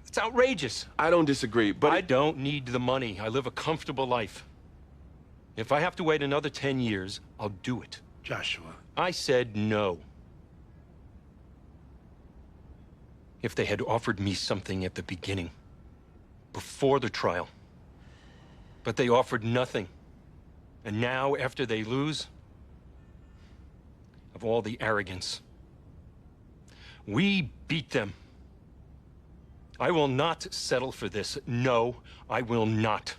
It's outrageous. I don't disagree, but— I don't need the money. I live a comfortable life. If I have to wait another 10 years, I'll do it. Joshua. I said no. If they had offered me something at the beginning, before the trial, but they offered nothing. And now, after they lose, of all the arrogance, we beat them. I will not settle for this. No, I will not.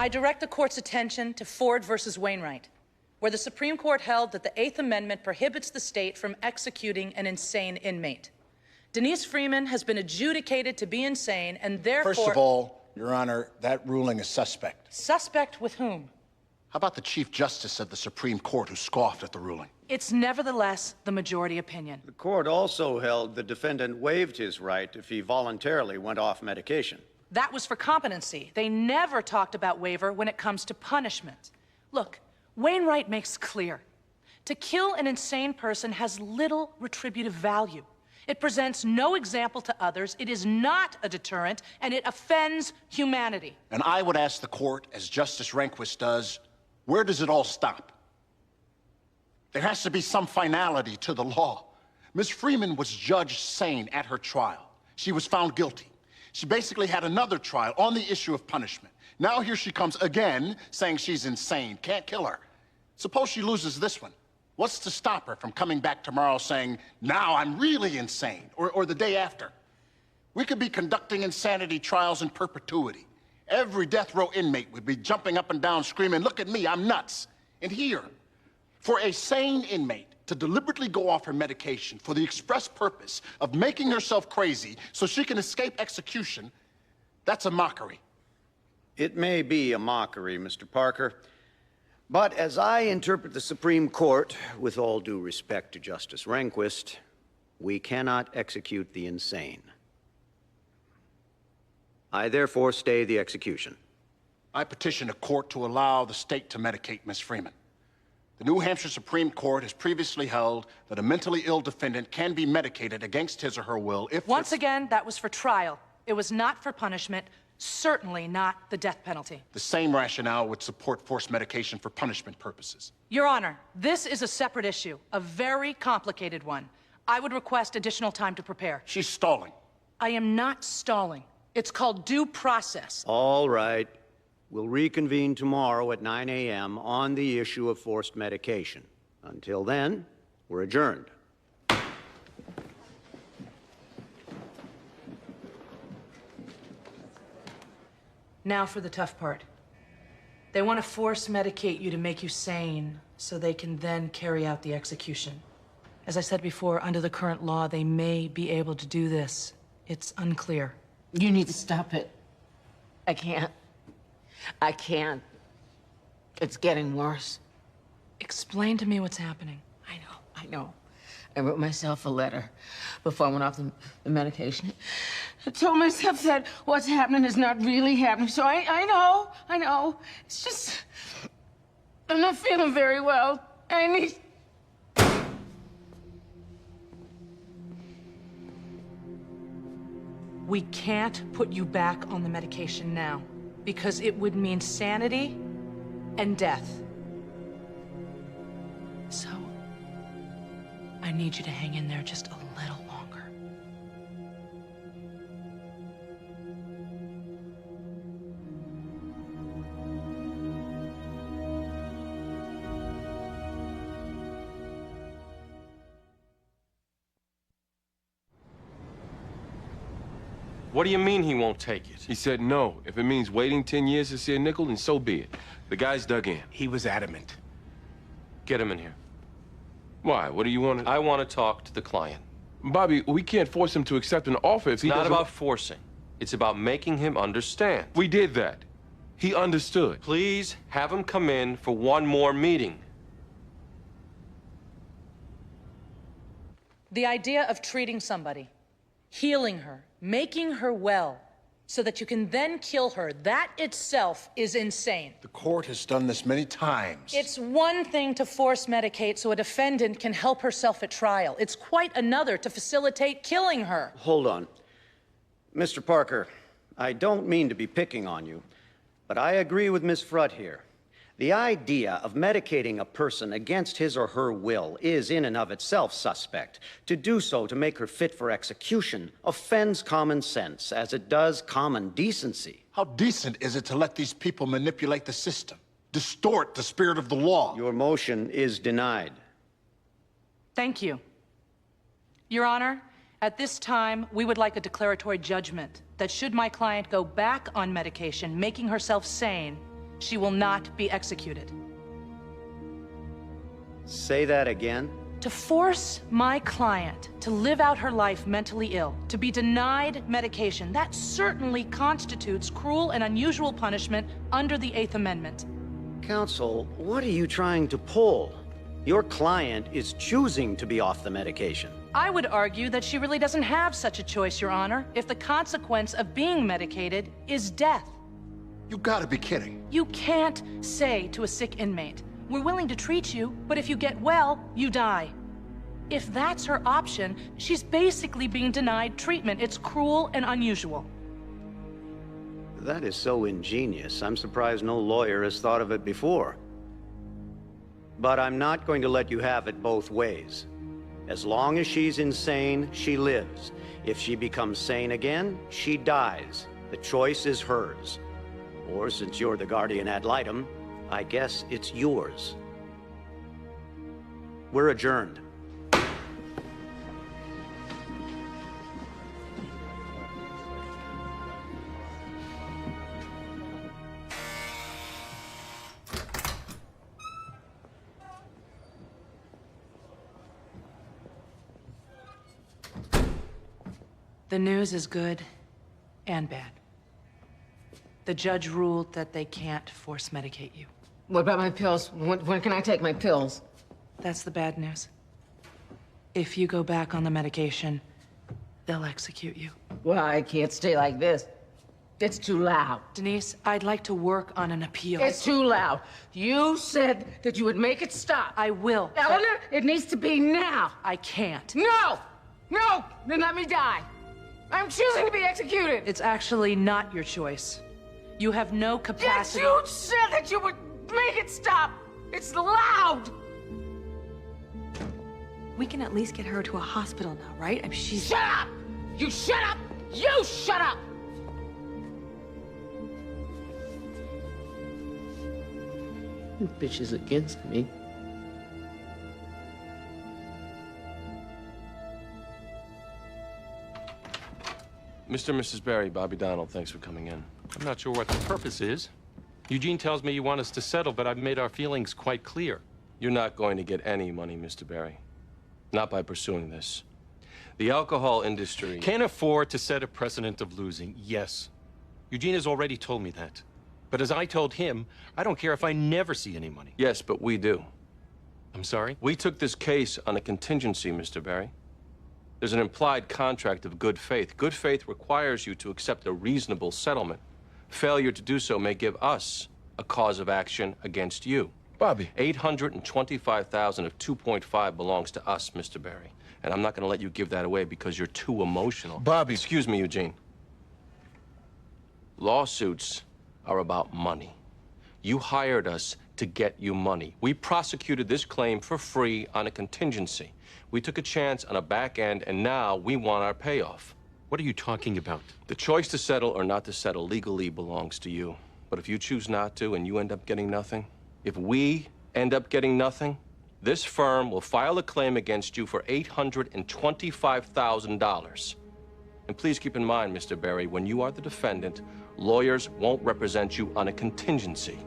I direct the court's attention to Ford versus Wainwright, where the Supreme Court held that the Eighth Amendment prohibits the state from executing an insane inmate. Denise Freeman has been adjudicated to be insane and therefore— First of all, Your Honor, that ruling is suspect. Suspect with whom? How about the Chief Justice of the Supreme Court who scoffed at the ruling? It's nevertheless the majority opinion. The court also held the defendant waived his right if he voluntarily went off medication. That was for competency. They never talked about waiver when it comes to punishment. Look, Wainwright makes clear, to kill an insane person has little retributive value. It presents no example to others, it is not a deterrent, and it offends humanity. And I would ask the court, as Justice Rehnquist does, where does it all stop? There has to be some finality to the law. Ms. Freeman was judged sane at her trial. She was found guilty. She basically had another trial on the issue of punishment. Now here she comes again, saying she's insane, can't kill her. Suppose she loses this one. What's to stop her from coming back tomorrow saying, now I'm really insane, or the day after? We could be conducting insanity trials in perpetuity. Every death row inmate would be jumping up and down screaming, look at me, I'm nuts. And here, for a sane inmate to deliberately go off her medication for the express purpose of making herself crazy so she can escape execution, that's a mockery. It may be a mockery, Mr. Parker, but as I interpret the Supreme Court, with all due respect to Justice Rehnquist, we cannot execute the insane. I therefore stay the execution. I petition a court to allow the state to medicate Ms. Freeman. The New Hampshire Supreme Court has previously held that a mentally ill defendant can be medicated against his or her will if— Once again, that was for trial. It was not for punishment, certainly not the death penalty. The same rationale would support forced medication for punishment purposes. Your Honor, this is a separate issue, a very complicated one. I would request additional time to prepare. She's stalling. I am not stalling. It's called due process. All right. We'll reconvene tomorrow at 9 a.m. on the issue of forced medication. Until then, we're adjourned. Now for the tough part. They want to force medicate you to make you sane so they can then carry out the execution. As I said before, under the current law, they may be able to do this. It's unclear. You need to stop it. I can't. I can't. It's getting worse. Explain to me what's happening. I know. I wrote myself a letter before I went off the medication. I told myself that what's happening is not really happening. So I know. It's just, I'm not feeling very well. I need... We can't put you back on the medication now, because it would mean sanity and death. So, I need you to hang in there just a little longer. What do you mean he won't take it? He said no. If it means waiting 10 years to see a nickel, then so be it. The guy's dug in. He was adamant. Get him in here. Why? What do you want to... I want to talk to the client. Bobby, we can't force him to accept an offer if he doesn't... It's not about forcing. It's about making him understand. We did that. He understood. Please have him come in for one more meeting. The idea of treating somebody, healing her, making her well, so that you can then kill her, that itself is insane. The court has done this many times. It's one thing to force medicate so a defendant can help herself at trial. It's quite another to facilitate killing her. Hold on. Mr. Parker, I don't mean to be picking on you, but I agree with Ms. Frutt here. The idea of medicating a person against his or her will is in and of itself suspect. To do so to make her fit for execution offends common sense, as it does common decency. How decent is it to let these people manipulate the system, distort the spirit of the law? Your motion is denied. Thank you. Your Honor, at this time, we would like a declaratory judgment that should my client go back on medication, making herself sane, she will not be executed. Say that again. To force my client to live out her life mentally ill, to be denied medication, that certainly constitutes cruel and unusual punishment under the Eighth Amendment. Counsel, what are you trying to pull? Your client is choosing to be off the medication. I would argue that she really doesn't have such a choice, Your Honor, if the consequence of being medicated is death. You gotta be kidding. You can't say to a sick inmate, "We're willing to treat you, but if you get well, you die." If that's her option, she's basically being denied treatment. It's cruel and unusual. That is so ingenious. I'm surprised no lawyer has thought of it before. But I'm not going to let you have it both ways. As long as she's insane, she lives. If she becomes sane again, she dies. The choice is hers. Or, since you're the guardian ad litem, I guess it's yours. We're adjourned. The news is good and bad. The judge ruled that they can't force medicate you. What about my pills? When can I take my pills? That's the bad news. If you go back on the medication, they'll execute you. Well, I can't stay like this. It's too loud. Denise, I'd like to work on an appeal. It's too loud. You said that you would make it stop. I will. Eleanor, it needs to be now. I can't. No! No! Then let me die. I'm choosing to be executed. It's actually not your choice. You have no capacity. Yet you said that you would make it stop. It's loud. We can at least get her to a hospital now, right? I mean, she's... Shut up! You shut up! You shut up! This bitch is against me. Mr. and Mrs. Berry, Bobby Donald, thanks for coming in. I'm not sure what the purpose is. Eugene tells me you want us to settle, but I've made our feelings quite clear. You're not going to get any money, Mr. Berry. Not by pursuing this. The alcohol industry... Can't afford to set a precedent of losing, yes. Eugene has already told me that. But as I told him, I don't care if I never see any money. Yes, but we do. I'm sorry? We took this case on a contingency, Mr. Berry. There's an implied contract of good faith. Good faith requires you to accept a reasonable settlement. Failure to do so may give us a cause of action against you. Bobby. $825,000 of 2.5 belongs to us, Mr. Berry. And I'm not going to let you give that away because you're too emotional. Bobby. Excuse me, Eugene. Lawsuits are about money. You hired us to get you money. We prosecuted this claim for free on a contingency. We took a chance on a back end, and now we want our payoff. What are you talking about? The choice to settle or not to settle legally belongs to you. But if you choose not to and you end up getting nothing, if we end up getting nothing, this firm will file a claim against you for $825,000. And please keep in mind, Mr. Berry, when you are the defendant, lawyers won't represent you on a contingency.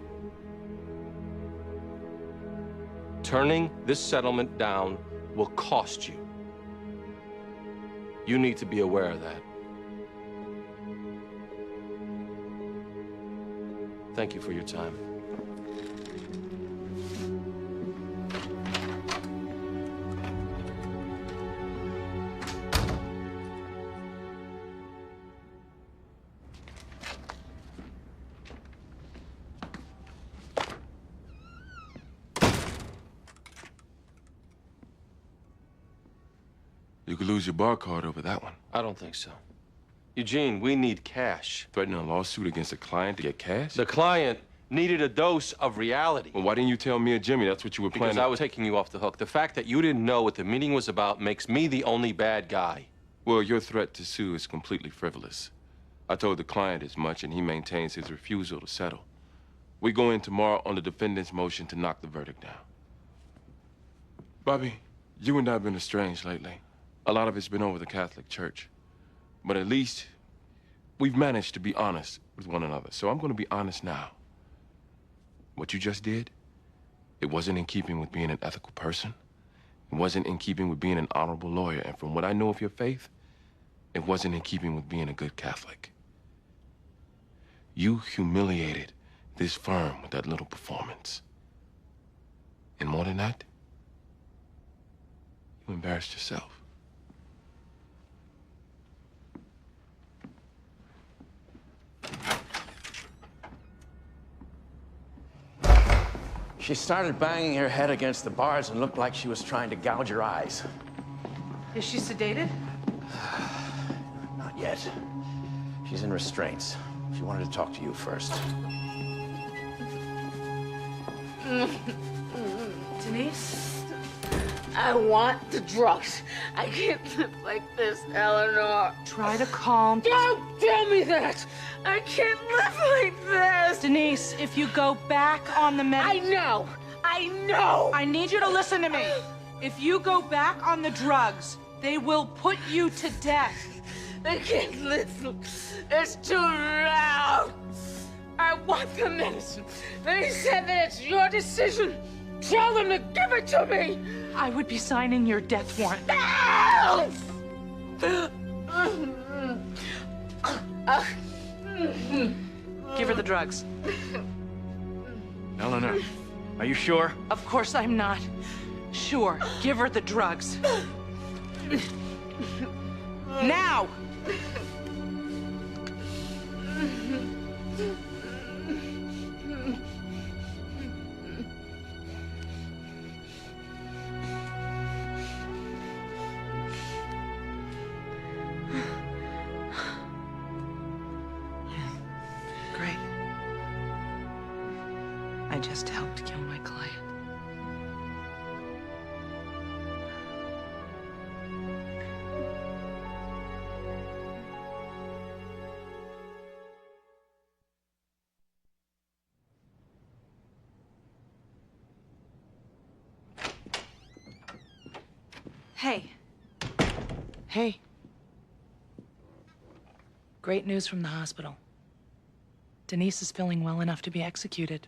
Turning this settlement down will cost you. You need to be aware of that. Thank you for your time. You could lose your bar card over that one. I don't think so. Eugene, we need cash. Threatening a lawsuit against a client to get cash? The client needed a dose of reality. Well, why didn't you tell me or Jimmy that's what you were planning? Because I was taking you off the hook. The fact that you didn't know what the meeting was about makes me the only bad guy. Well, your threat to sue is completely frivolous. I told the client as much, and he maintains his refusal to settle. We go in tomorrow on the defendant's motion to knock the verdict down. Bobby, you and I have been estranged lately. A lot of it's been over the Catholic Church. But at least we've managed to be honest with one another. So I'm going to be honest now. What you just did, it wasn't in keeping with being an ethical person. It wasn't in keeping with being an honorable lawyer. And from what I know of your faith, it wasn't in keeping with being a good Catholic. You humiliated this firm with that little performance. And more than that, you embarrassed yourself. She started banging her head against the bars and looked like she was trying to gouge her eyes. Is she sedated? Not yet. She's in restraints. She wanted to talk to you first. Denise? I want the drugs. I can't live like this, Eleanor. Try to calm. Don't tell me that. I can't live like this. Denise, if you go back on the I know. I know. I need you to listen to me. If you go back on the drugs, they will put you to death. I can't listen. It's too loud. I want the medicine. They said that it's your decision. Tell them to give it to me. I would be signing your death warrant. No! Give her the drugs. Eleanor, are you sure? Of course I'm not. Sure, give her the drugs. Now! Great. I just helped kill my client. Hey. Hey. Great news from the hospital. Denise is feeling well enough to be executed.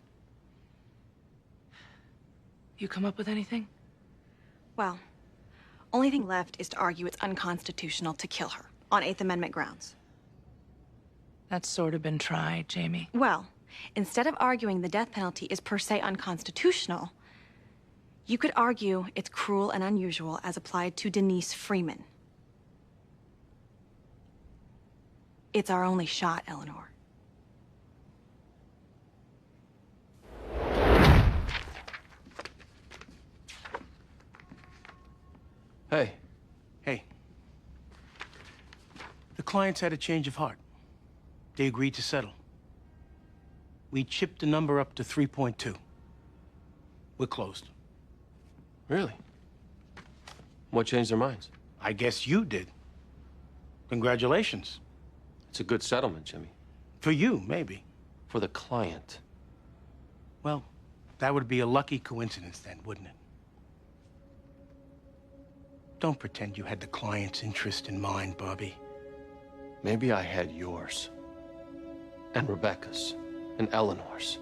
You come up with anything? Well, only thing left is to argue it's unconstitutional to kill her on Eighth Amendment grounds. That's sort of been tried, Jamie. Well, instead of arguing the death penalty is per se unconstitutional, you could argue it's cruel and unusual as applied to Denise Freeman. It's our only shot, Eleanor. Hey. The client's had a change of heart. They agreed to settle. We chipped the number up to 3.2. We're closed. Really? What changed their minds? I guess you did. Congratulations. It's a good settlement, Jimmy. For you, maybe. For the client. Well, that would be a lucky coincidence then, wouldn't it? Don't pretend you had the client's interest in mind, Bobby. Maybe I had yours. And Rebecca's. And Eleanor's.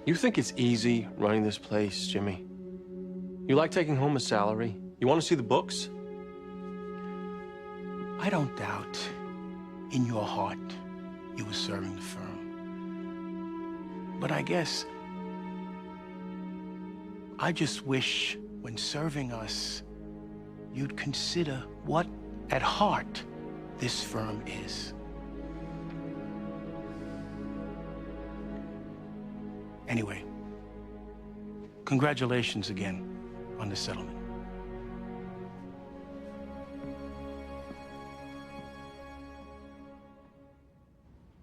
You think it's easy running this place, Jimmy? You like taking home a salary? You want to see the books? I don't doubt in your heart you were serving the firm. But I guess I just wish when serving us, you'd consider what, at heart, this firm is. Anyway, congratulations again on the settlement.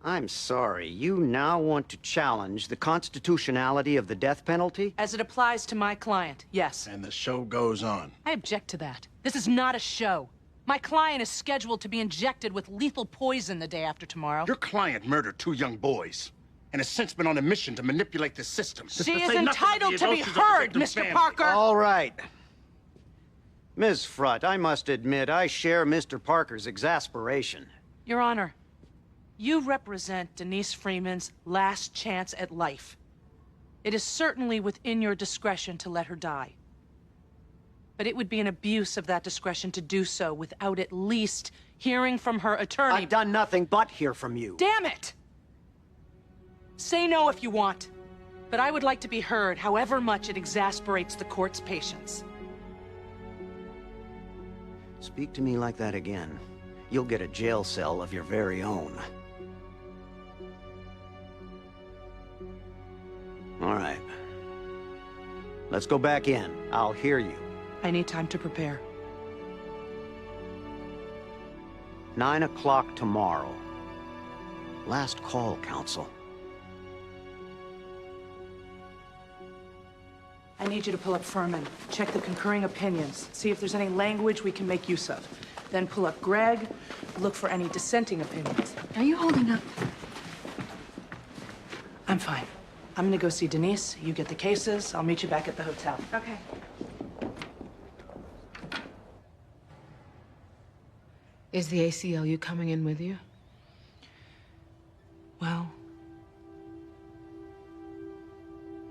I'm sorry, you now want to challenge the constitutionality of the death penalty? As it applies to my client, yes. And the show goes on. I object to that. This is not a show. My client is scheduled to be injected with lethal poison the day after tomorrow. Your client murdered 2 young boys and has since been on a mission to manipulate the system. She is entitled to be heard, Mr. Parker! All right. Ms. Frutt, I must admit, I share Mr. Parker's exasperation. Your Honor, you represent Denise Freeman's last chance at life. It is certainly within your discretion to let her die. But it would be an abuse of that discretion to do so without at least hearing from her attorney. I've done nothing but hear from you. Damn it! Say no if you want, but I would like to be heard however much it exasperates the court's patience. Speak to me like that again. You'll get a jail cell of your very own. All right. Let's go back in. I'll hear you. I need time to prepare. 9 o'clock tomorrow. Last call, counsel. I need you to pull up Furman, check the concurring opinions, see if there's any language we can make use of. Then pull up Greg, look for any dissenting opinions. Are you holding up? I'm fine. I'm gonna go see Denise. You get the cases. I'll meet you back at the hotel. Okay. Is the ACLU coming in with you? Well,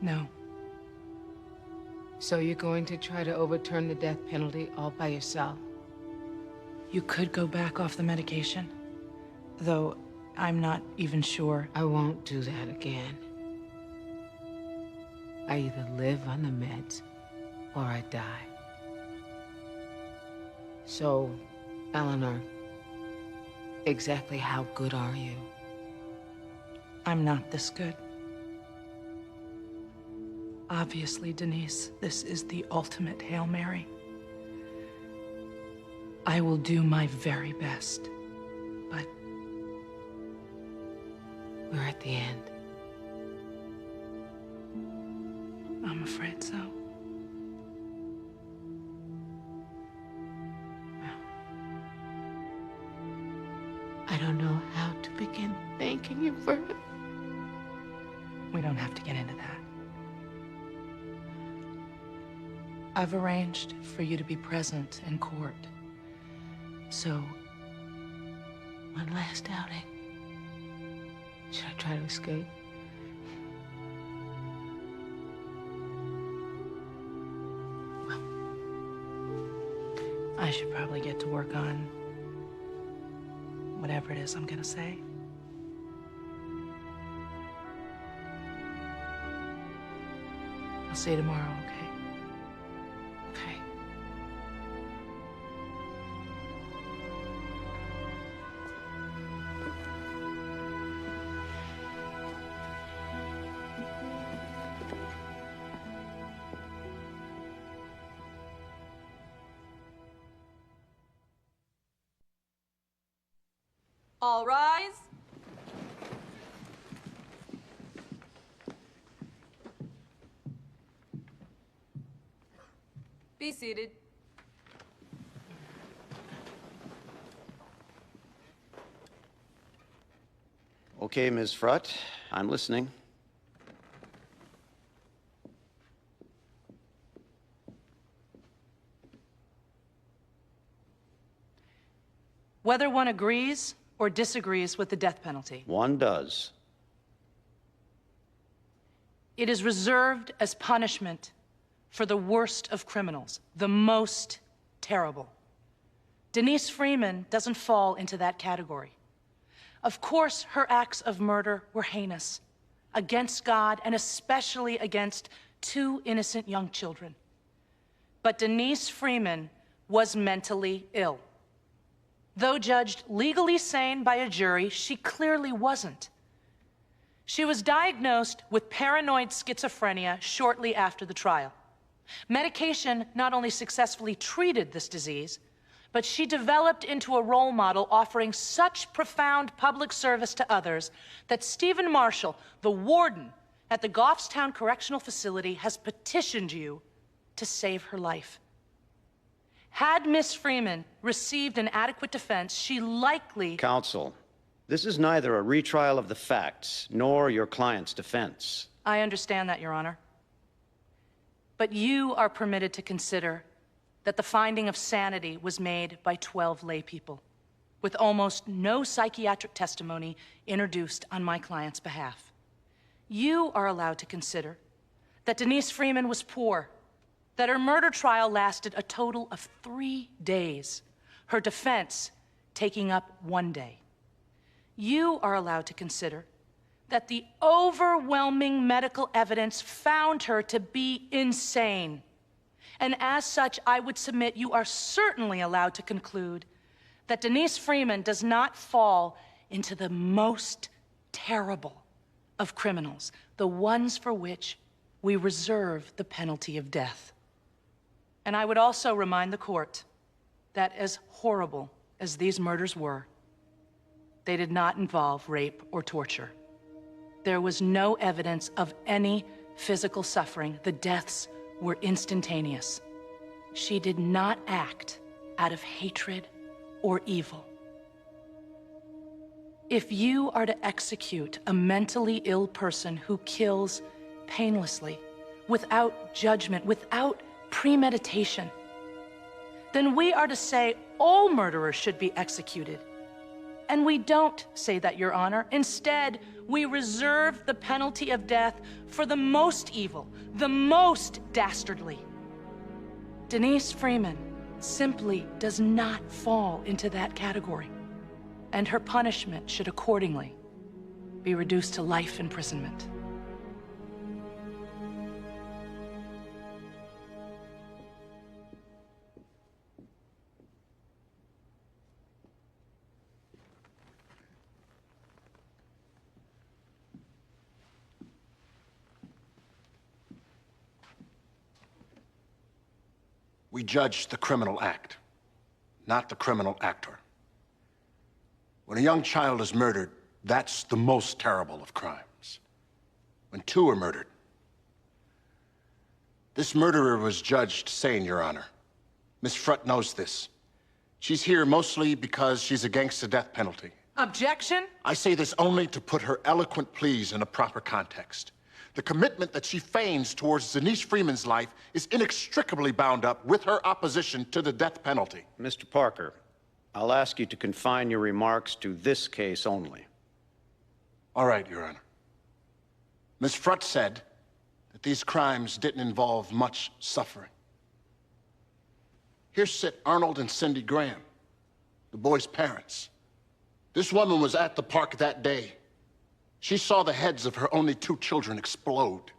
no. So you're going to try to overturn the death penalty all by yourself? You could go back off the medication, though I'm not even sure. I won't do that again. I either live on the meds or I die. So, Eleanor, exactly how good are you? I'm not this good. Obviously, Denise, this is the ultimate Hail Mary. I will do my very best, but we're at the end. I'm afraid so. I don't know how to begin thanking you for it. We don't have to get into that. I've arranged for you to be present in court. So, one last outing. Should I try to escape? I should probably get to work on whatever it is I'm gonna say. I'll see you tomorrow, okay? Okay. All rise. Be seated. Okay, Ms. Frutt, I'm listening. Whether one agrees or disagrees with the death penalty, One does. it is reserved as punishment for the worst of criminals, the most terrible. Denise Freeman doesn't fall into that category. Of course, her acts of murder were heinous, against God and especially against two innocent young children. But Denise Freeman was mentally ill. Though judged legally sane by a jury, she clearly wasn't. She was diagnosed with paranoid schizophrenia shortly after the trial. Medication not only successfully treated this disease, but she developed into a role model offering such profound public service to others that Stephen Marshall, the warden at the Goffstown Correctional Facility, has petitioned you to save her life. Had Miss Freeman received an adequate defense, she likely... Counsel, this is neither a retrial of the facts nor your client's defense. I understand that, Your Honor. But you are permitted to consider that the finding of sanity was made by 12 laypeople, with almost no psychiatric testimony introduced on my client's behalf. You are allowed to consider that Denise Freeman was poor, that her murder trial lasted a total of 3 days, her defense taking up 1 day. You are allowed to consider that the overwhelming medical evidence found her to be insane. And as such, I would submit you are certainly allowed to conclude that Denise Freeman does not fall into the most terrible of criminals, the ones for which we reserve the penalty of death. And I would also remind the court that as horrible as these murders were, they did not involve rape or torture. There was no evidence of any physical suffering. The deaths were instantaneous. She did not act out of hatred or evil. If you are to execute a mentally ill person who kills painlessly, without judgment, without premeditation, then we are to say all murderers should be executed. And we don't say that, Your Honor. Instead, we reserve the penalty of death for the most evil, the most dastardly. Denise Freeman simply does not fall into that category, and her punishment should accordingly be reduced to life imprisonment. We judge the criminal act, not the criminal actor. When a young child is murdered, that's the most terrible of crimes. When two are murdered. This murderer was judged sane, Your Honor. Miss Frutt knows this. She's here mostly because she's against the death penalty. Objection? I say this only to put her eloquent pleas in a proper context. The commitment that she feigns towards Denise Freeman's life is inextricably bound up with her opposition to the death penalty. Mr. Parker, I'll ask you to confine your remarks to this case only. All right, Your Honor. Miss Frutt said that these crimes didn't involve much suffering. Here sit Arnold and Cindy Graham, the boy's parents. This woman was at the park that day. She saw the heads of her only 2 children explode.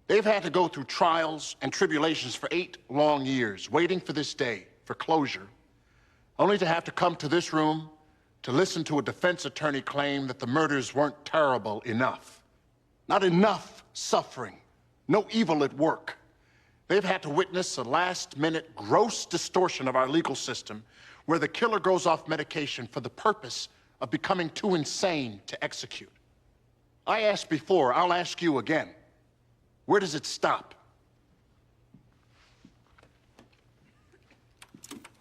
They've had to go through trials and tribulations for 8 long years, waiting for this day, for closure, only to have to come to this room to listen to a defense attorney claim that the murders weren't terrible enough. Not enough suffering, no evil at work. They've had to witness a last-minute gross distortion of our legal system where the killer goes off medication for the purpose of becoming too insane to execute. I asked before, I'll ask you again. Where does it stop?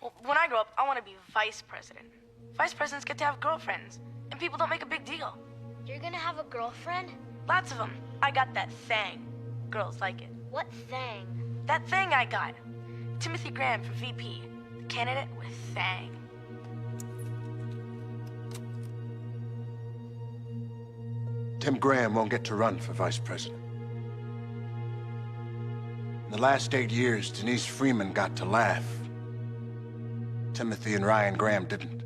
Well, when I grow up, I want to be vice president. Vice presidents get to have girlfriends, and people don't make a big deal. You're gonna have a girlfriend? Lots of them. I got that thing. Girls like it. What thing? That thing I got. Timothy Graham for VP. The candidate with thang. Tim Graham won't get to run for vice president. In the last 8 years, Denise Freeman got to laugh. Timothy and Ryan Graham didn't.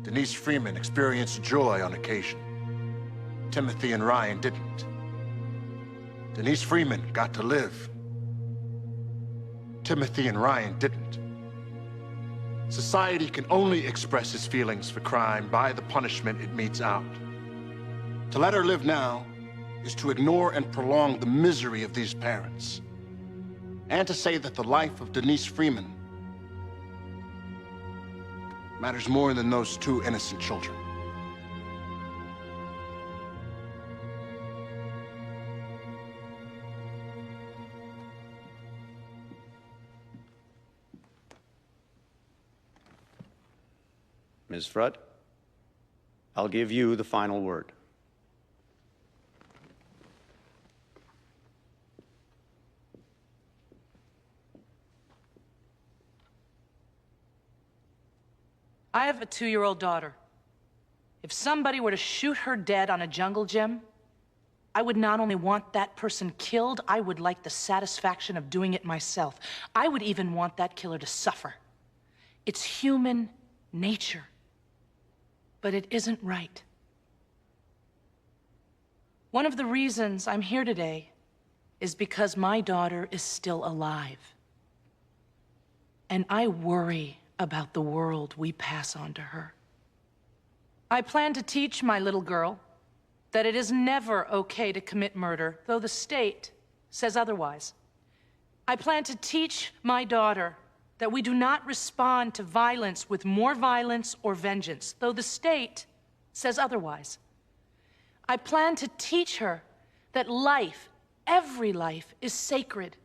Denise Freeman experienced joy on occasion. Timothy and Ryan didn't. Denise Freeman got to live. Timothy and Ryan didn't. Society can only express its feelings for crime by the punishment it metes out. To let her live now is to ignore and prolong the misery of these parents, and to say that the life of Denise Freeman matters more than those 2 innocent children. Ms. Frutt, I'll give you the final word. I have a 2-year-old daughter. If somebody were to shoot her dead on a jungle gym, I would not only want that person killed, I would like the satisfaction of doing it myself. I would even want that killer to suffer. It's human nature. But it isn't right. One of the reasons I'm here today is because my daughter is still alive. And I worry about the world we pass on to her. I plan to teach my little girl that it is never okay to commit murder, though the state says otherwise. I plan to teach my daughter that we do not respond to violence with more violence or vengeance, though the state says otherwise. I plan to teach her that life, every life, is sacred,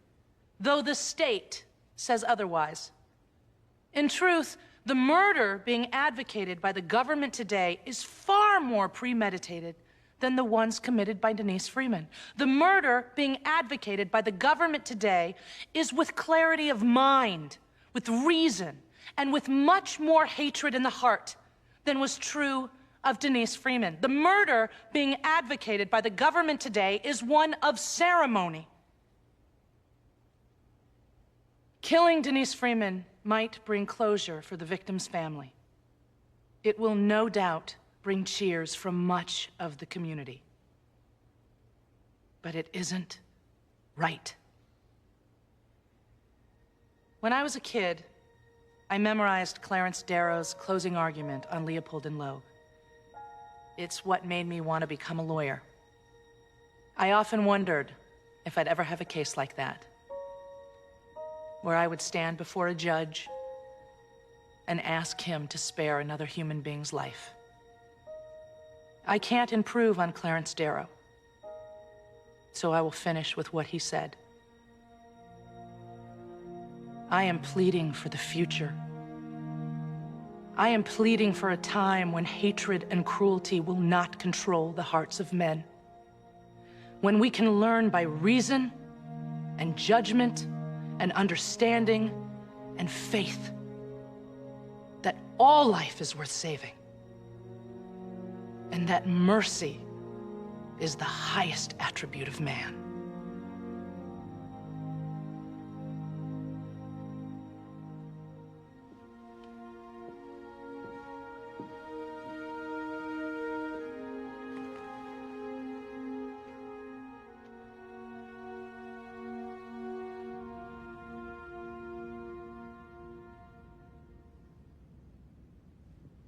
though the state says otherwise. In truth, the murder being advocated by the government today is far more premeditated than the ones committed by Denise Freeman. The murder being advocated by the government today is with clarity of mind, with reason, and with much more hatred in the heart than was true of Denise Freeman. The murder being advocated by the government today is one of ceremony. Killing Denise Freeman might bring closure for the victim's family. It will no doubt bring cheers from much of the community. But it isn't right. When I was a kid, I memorized Clarence Darrow's closing argument on Leopold and Loeb. It's what made me want to become a lawyer. I often wondered if I'd ever have a case like that, where I would stand before a judge and ask him to spare another human being's life. I can't improve on Clarence Darrow, so I will finish with what he said. I am pleading for the future. I am pleading for a time when hatred and cruelty will not control the hearts of men. When we can learn by reason and judgment and understanding and faith that all life is worth saving and that mercy is the highest attribute of man.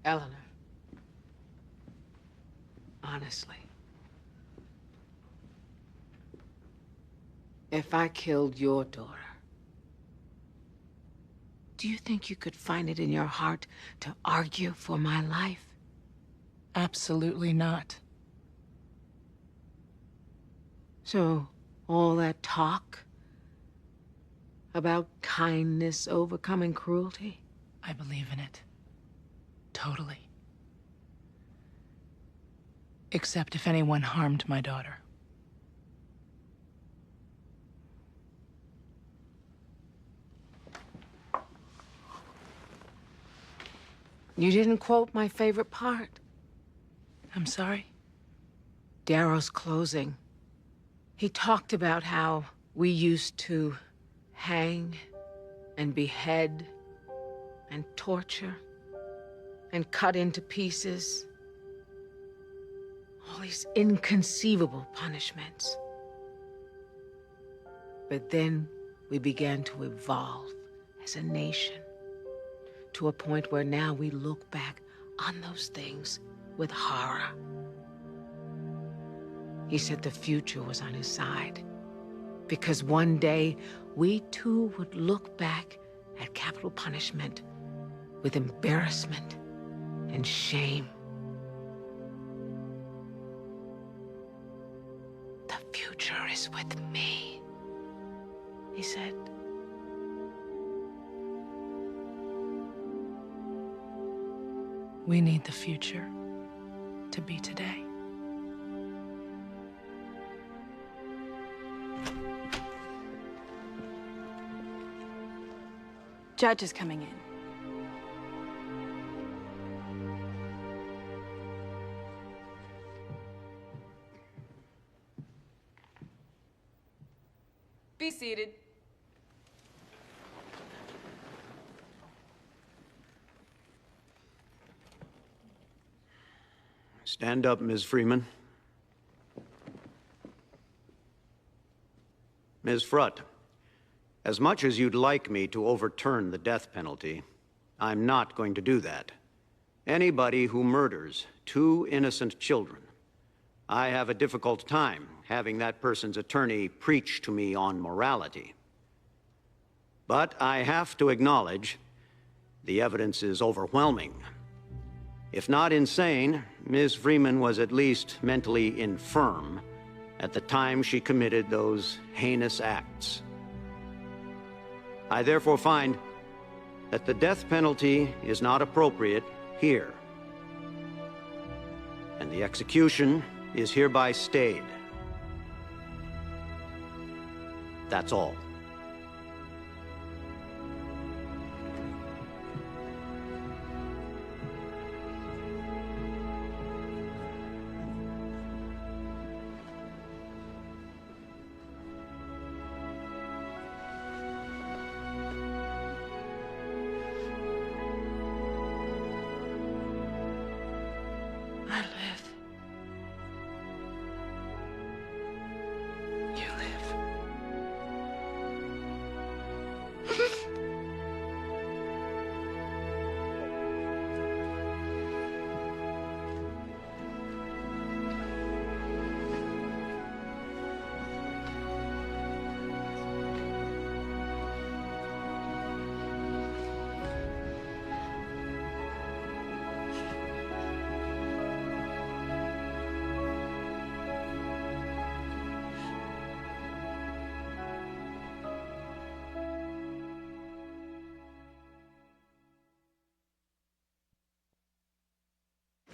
Eleanor, honestly, if I killed your daughter, do you think you could find it in your heart to argue for my life? Absolutely not. So, all that talk about kindness overcoming cruelty? I believe in it. Totally. Except if anyone harmed my daughter. You didn't quote my favorite part. I'm sorry? Darrow's closing. He talked about how we used to hang and behead and torture and cut into pieces. All these inconceivable punishments. But then we began to evolve as a nation to a point where now we look back on those things with horror. He said the future was on his side, because one day we too would look back at capital punishment with embarrassment and shame. The future is with me, he said. We need the future to be today. Judge is coming in. Be seated. Stand up, Ms. Freeman. Ms. Frutt, as much as you'd like me to overturn the death penalty, I'm not going to do that. Anybody who murders 2 innocent children, I have a difficult time having that person's attorney preach to me on morality. But I have to acknowledge the evidence is overwhelming. If not insane, Ms. Freeman was at least mentally infirm at the time she committed those heinous acts. I therefore find that the death penalty is not appropriate here, and the execution is hereby stayed. That's all. I live. You live.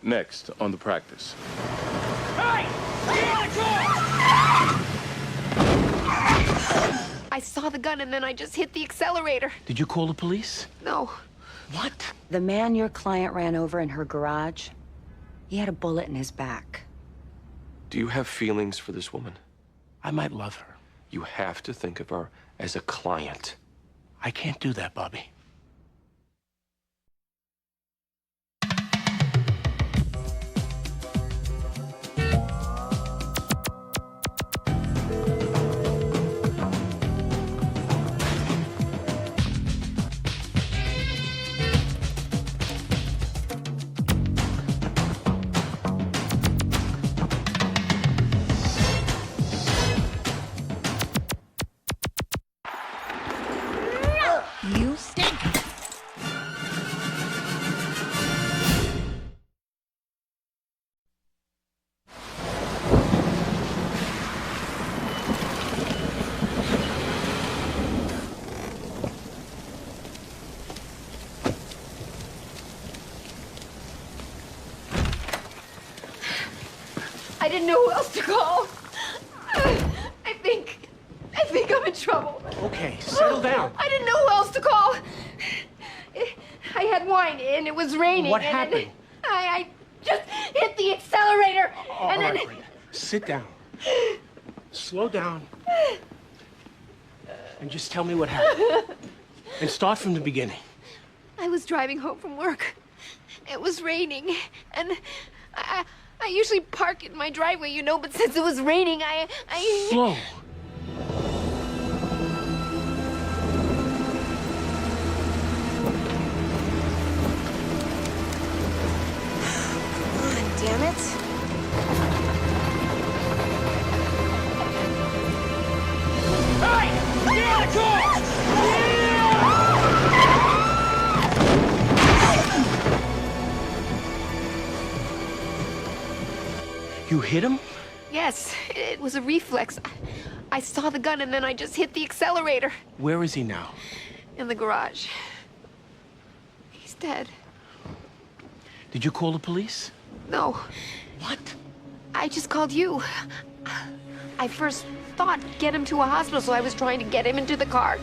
Next on the practice. I saw the gun and then I just hit the accelerator. Did you call the police? No. What? The man your client ran over in her garage, he had a bullet in his back. Do you have feelings for this woman? I might love her. You have to think of her as a client. I can't do that, Bobby. You stink! I didn't know who else to call. I think I'm in trouble. Okay, settle down. I didn't know who else to call. I had wine and it was raining. What and happened? I just hit the accelerator and then. All right, Brenda. Sit down. Slow down. And just tell me what happened. And start from the beginning. I was driving home from work. It was raining, and I usually park in my driveway, you know, but since it was raining, I... Slow. Damn it. You hit him? Yes, it was a reflex. I saw the gun and then I just hit the accelerator. Where is he now? In the garage. He's dead. Did you call the police? No. What? I just called you. I first thought get him to a hospital, so I was trying to get him into the car.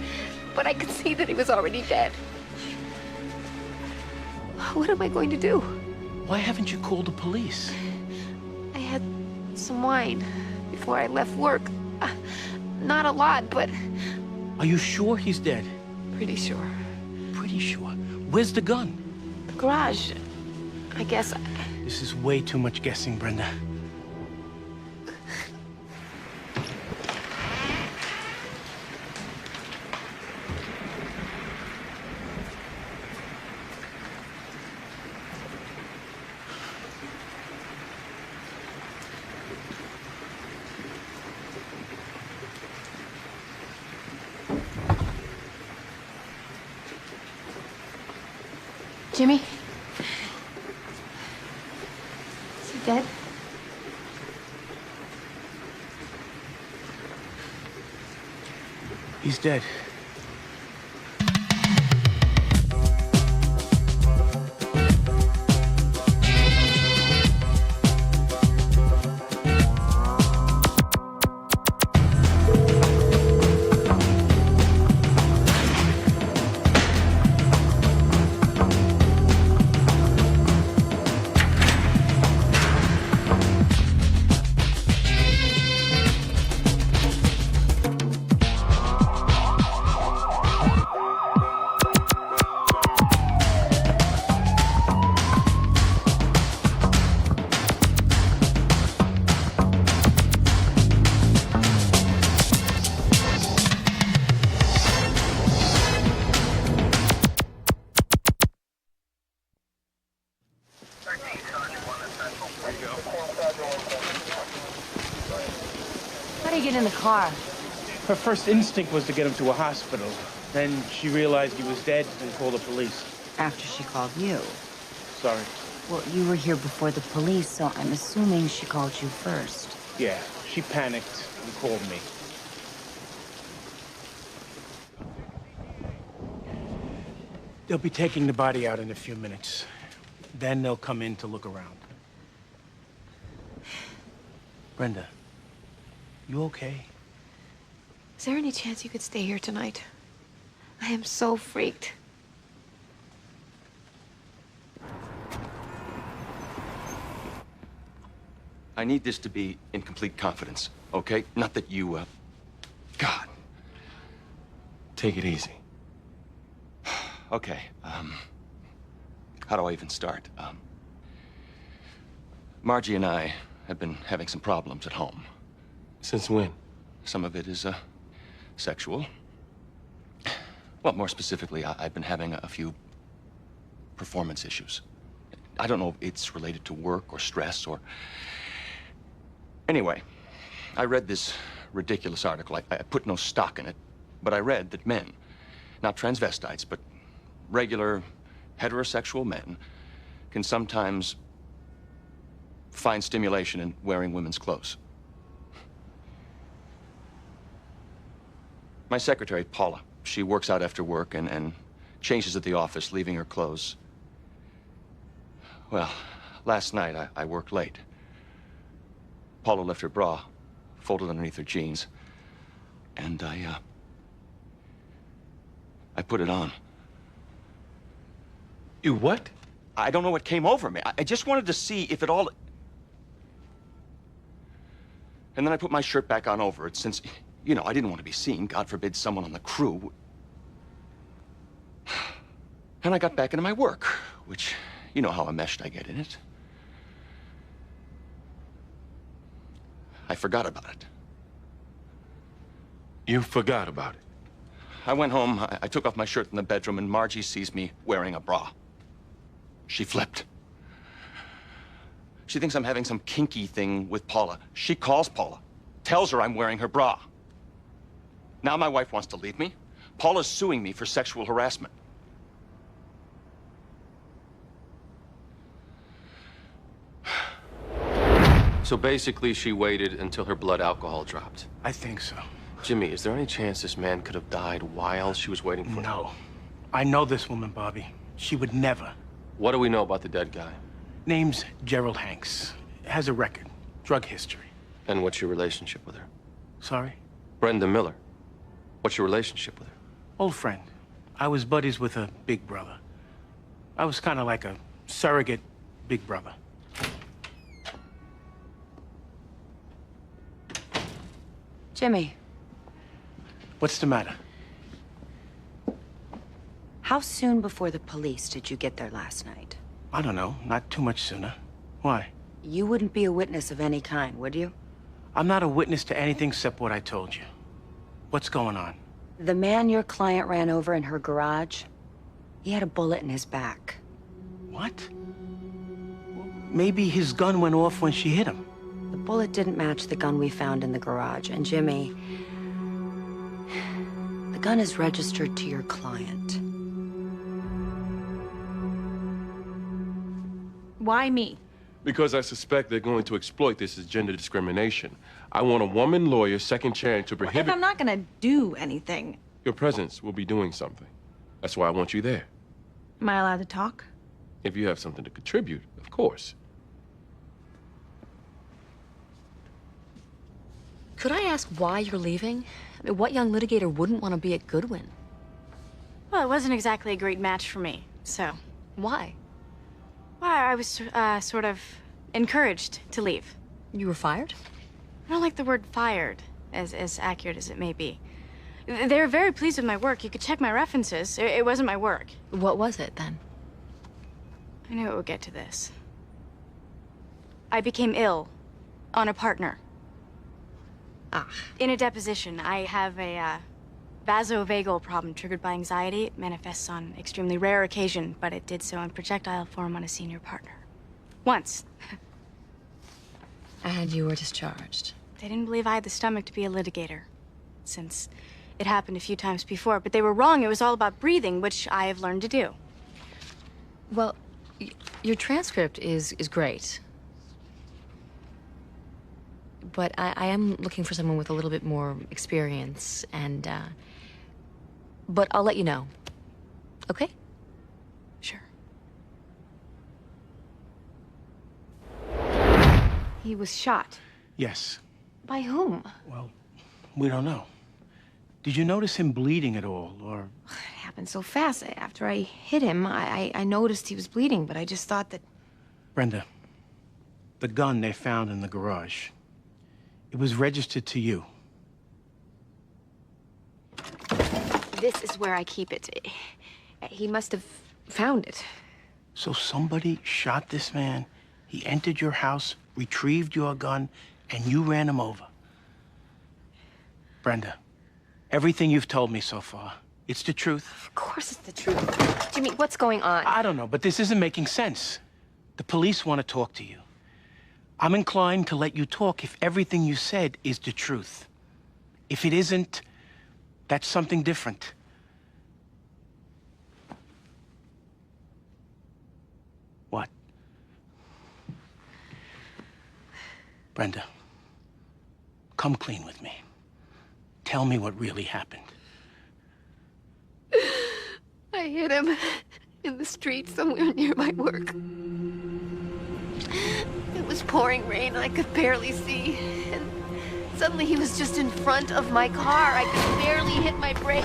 But I could see that he was already dead. What am I going to do? Why haven't you called the police? I had some wine before I left work. Not a lot, but... Are you sure he's dead? Pretty sure. Pretty sure. Where's the gun? The garage. I guess... This is way too much guessing, Brenda. Jimmy? Is he dead? He's dead. How do you get in the car? Her first instinct was to get him to a hospital. Then she realized he was dead and called the police. After she called you. Sorry. Well, you were here before the police, so I'm assuming she called you first. Yeah, she panicked and called me. They'll be taking the body out in a few minutes. Then they'll come in to look around. Brenda, you okay? Is there any chance you could stay here tonight? I am so freaked. I need this to be in complete confidence, okay? Not that you, God. Take it easy. Okay, how do I even start? Margie and I have been having some problems at home. Since when? Some of it is, sexual. Well, more specifically, I've been having a few performance issues. I don't know if it's related to work or stress or... Anyway, I read this ridiculous article. I put no stock in it, but I read that men, not transvestites, but regular heterosexual men, can sometimes find stimulation in wearing women's clothes. My secretary, Paula, she works out after work and changes at the office, leaving her clothes. Well, last night I worked late. Paula left her bra folded underneath her jeans. And I put it on. You what? I don't know what came over me. I just wanted to see if it all... And then I put my shirt back on over it since, you know, I didn't want to be seen. God forbid someone on the crew. And I got back into my work, which, you know how enmeshed I get in it. I forgot about it. You forgot about it? I went home, I took off my shirt in the bedroom, and Margie sees me wearing a bra. She flipped. She thinks I'm having some kinky thing with Paula. She calls Paula, tells her I'm wearing her bra. Now my wife wants to leave me. Paula's suing me for sexual harassment. So basically, she waited until her blood alcohol dropped. I think so. Jimmy, is there any chance this man could have died while she was waiting for him? No. I know this woman, Bobby. She would never. What do we know about the dead guy? Name's Gerald Hanks. Has a record. Drug history. And what's your relationship with her? Sorry? Brenda Miller. What's your relationship with her? Old friend. I was buddies with her big brother. I was kind of like a surrogate big brother. Jimmy. What's the matter? How soon before the police did you get there last night? I don't know. Not too much sooner. Why? You wouldn't be a witness of any kind, would you? I'm not a witness to anything except what I told you. What's going on? The man your client ran over in her garage, he had a bullet in his back. What? Maybe his gun went off when she hit him. The bullet didn't match the gun we found in the garage. And Jimmy, the gun is registered to your client. Why me? Because I suspect they're going to exploit this as gender discrimination. I want a woman lawyer second chance to prohibit... If I'm not gonna do anything, Your presence will be doing something. That's why I want you there. am I allowed to talk? If you have something to contribute, of course. Could I ask why you're leaving? I mean, what young litigator wouldn't want to be at Goodwin? Well, it wasn't exactly a great match for me, so. Why? Well, I was sort of encouraged to leave. You were fired? I don't like the word fired, as accurate as it may be. They were very pleased with my work. You could check my references. It wasn't my work. What was it, then? I knew it would get to this. I became ill on a partner. Ah. In a deposition, I have a vasovagal problem triggered by anxiety. It manifests on extremely rare occasion, but it did so in projectile form on a senior partner. Once. And you were discharged. They didn't believe I had the stomach to be a litigator, since it happened a few times before. But they were wrong. It was all about breathing, which I have learned to do. Well, your transcript is great. But I am looking for someone with a little bit more experience, and, but I'll let you know. Okay? Sure. He was shot. Yes. By whom? Well, we don't know. Did you notice him bleeding at all, or... It happened so fast. After I hit him, I noticed he was bleeding, but I just thought that... Brenda, the gun they found in the garage, it was registered to you. This is where I keep it. He must have found it. So somebody shot this man, he entered your house, retrieved your gun, and you ran him over. Brenda, everything you've told me so far, it's the truth. Of course it's the truth. Jimmy, what's going on? I don't know, but this isn't making sense. The police want to talk to you. I'm inclined to let you talk if everything you said is the truth. If it isn't, that's something different. What? Brenda, come clean with me. Tell me what really happened. I hit him in the street somewhere near my work. It was pouring rain. I could barely see. And suddenly he was just in front of my car. I could barely hit my brake.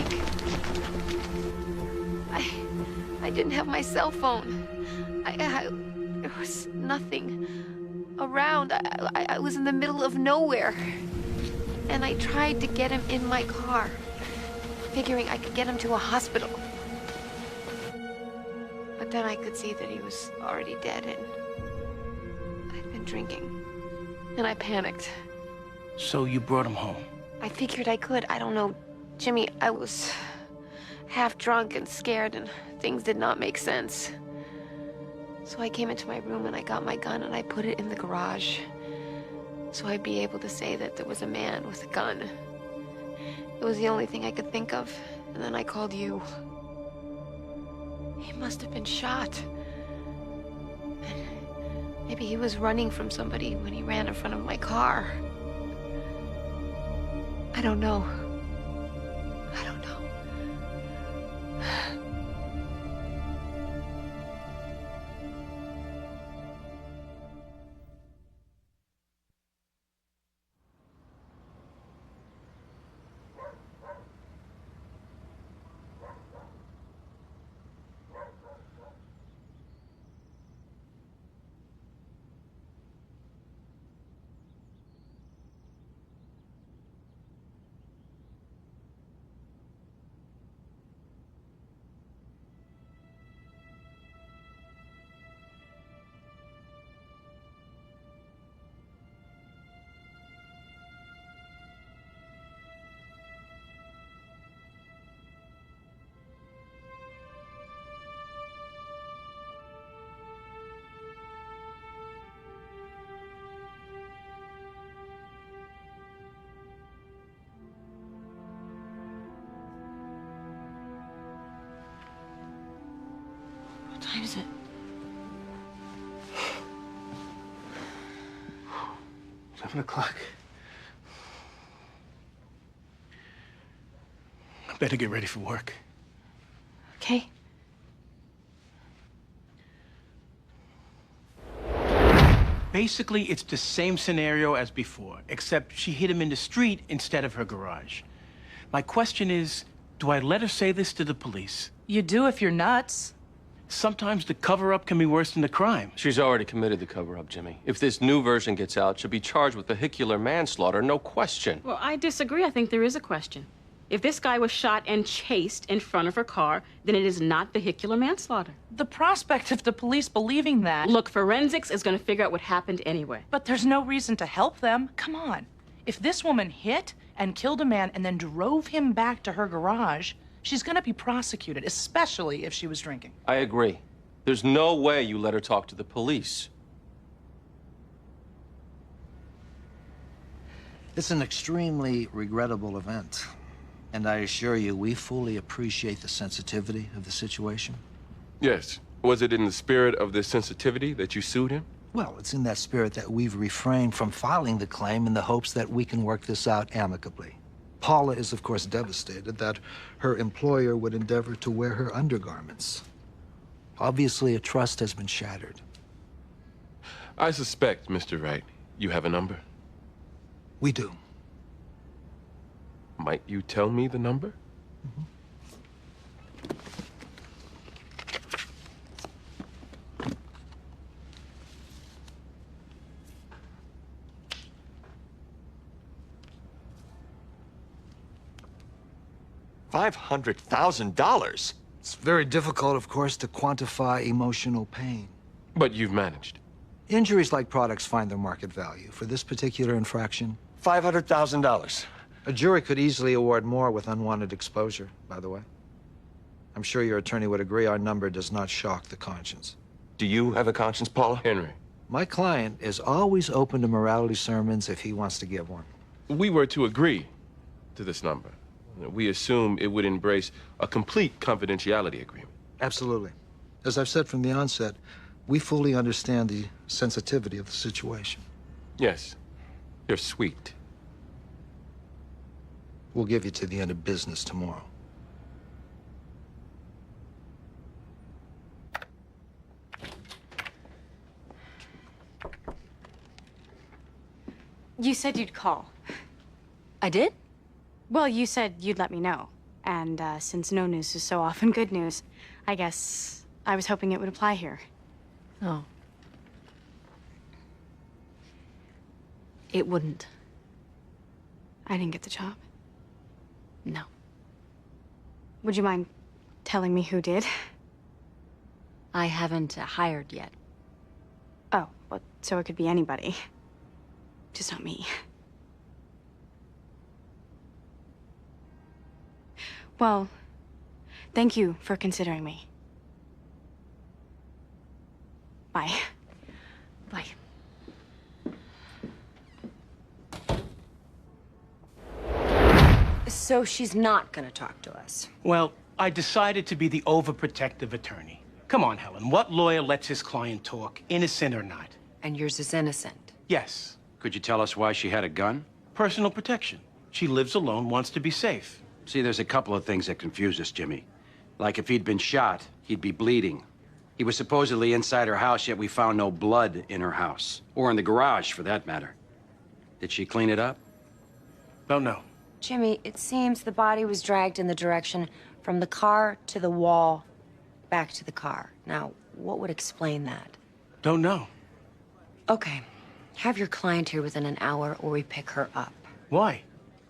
I didn't have my cell phone. There was nothing around. I was in the middle of nowhere. And I tried to get him in my car, figuring I could get him to a hospital. But then I could see that he was already dead and I'd been drinking. And I panicked. So you brought him home? I figured I could. I don't know. Jimmy, I was half drunk and scared and things did not make sense. So I came into my room and I got my gun and I put it in the garage. So I'd be able to say that there was a man with a gun. It was the only thing I could think of. And then I called you. He must have been shot. Maybe he was running from somebody when he ran in front of my car. I don't know. I don't know. What time is it? It's 7 o'clock. I better get ready for work. Okay. Basically, it's the same scenario as before, except she hit him in the street instead of her garage. My question is, do I let her say this to the police? You do if you're nuts. Sometimes the cover-up can be worse than the crime. She's already committed the cover-up, Jimmy. If this new version gets out, she'll be charged with vehicular manslaughter, no question. Well, I disagree. I think there is a question. If this guy was shot and chased in front of her car, then it is not vehicular manslaughter. The prospect of the police believing that... Look, forensics is going to figure out what happened anyway. But there's no reason to help them. Come on. If this woman hit and killed a man and then drove him back to her garage, she's going to be prosecuted, especially if she was drinking. I agree. There's no way you let her talk to the police. It's an extremely regrettable event. And I assure you, we fully appreciate the sensitivity of the situation. Yes. Was it in the spirit of this sensitivity that you sued him? Well, it's in that spirit that we've refrained from filing the claim in the hopes that we can work this out amicably. Paula is, of course, devastated that her employer would endeavor to wear her undergarments. Obviously, a trust has been shattered. I suspect, Mr. Wright, you have a number. We do. Might you tell me the number? $500,000? It's very difficult, of course, to quantify emotional pain. But you've managed. Injuries like products find their market value. For this particular infraction, $500,000. A jury could easily award more with unwanted exposure, by the way. I'm sure your attorney would agree our number does not shock the conscience. Do you have a conscience, Paula? Henry. My client is always open to morality sermons if he wants to give one. We were to agree to this number. We assume it would embrace a complete confidentiality agreement. Absolutely. As I've said from the onset, we fully understand the sensitivity of the situation. Yes. You're sweet. We'll give you to the end of business tomorrow. You said you'd call. I did? Well, you said you'd let me know. And since no news is so often good news, I guess I was hoping it would apply here. Oh. It wouldn't. I didn't get the job. No. Would you mind telling me who did? I haven't hired yet. Oh, well, so it could be anybody. Just not me. Well, thank you for considering me. Bye. Bye. So she's not gonna talk to us. Well, I decided to be the overprotective attorney. Come on, Helen. What lawyer lets his client talk, innocent or not? And yours is innocent. Yes. Could you tell us why she had a gun? Personal protection. She lives alone, wants to be safe. See, there's a couple of things that confuse us, Jimmy. Like if he'd been shot, he'd be bleeding. He was supposedly inside her house, yet we found no blood in her house. Or in the garage, for that matter. Did she clean it up? Don't know. Jimmy, it seems the body was dragged in the direction from the car to the wall, back to the car. Now, what would explain that? Don't know. Okay. Have your client here within an hour or we pick her up. Why?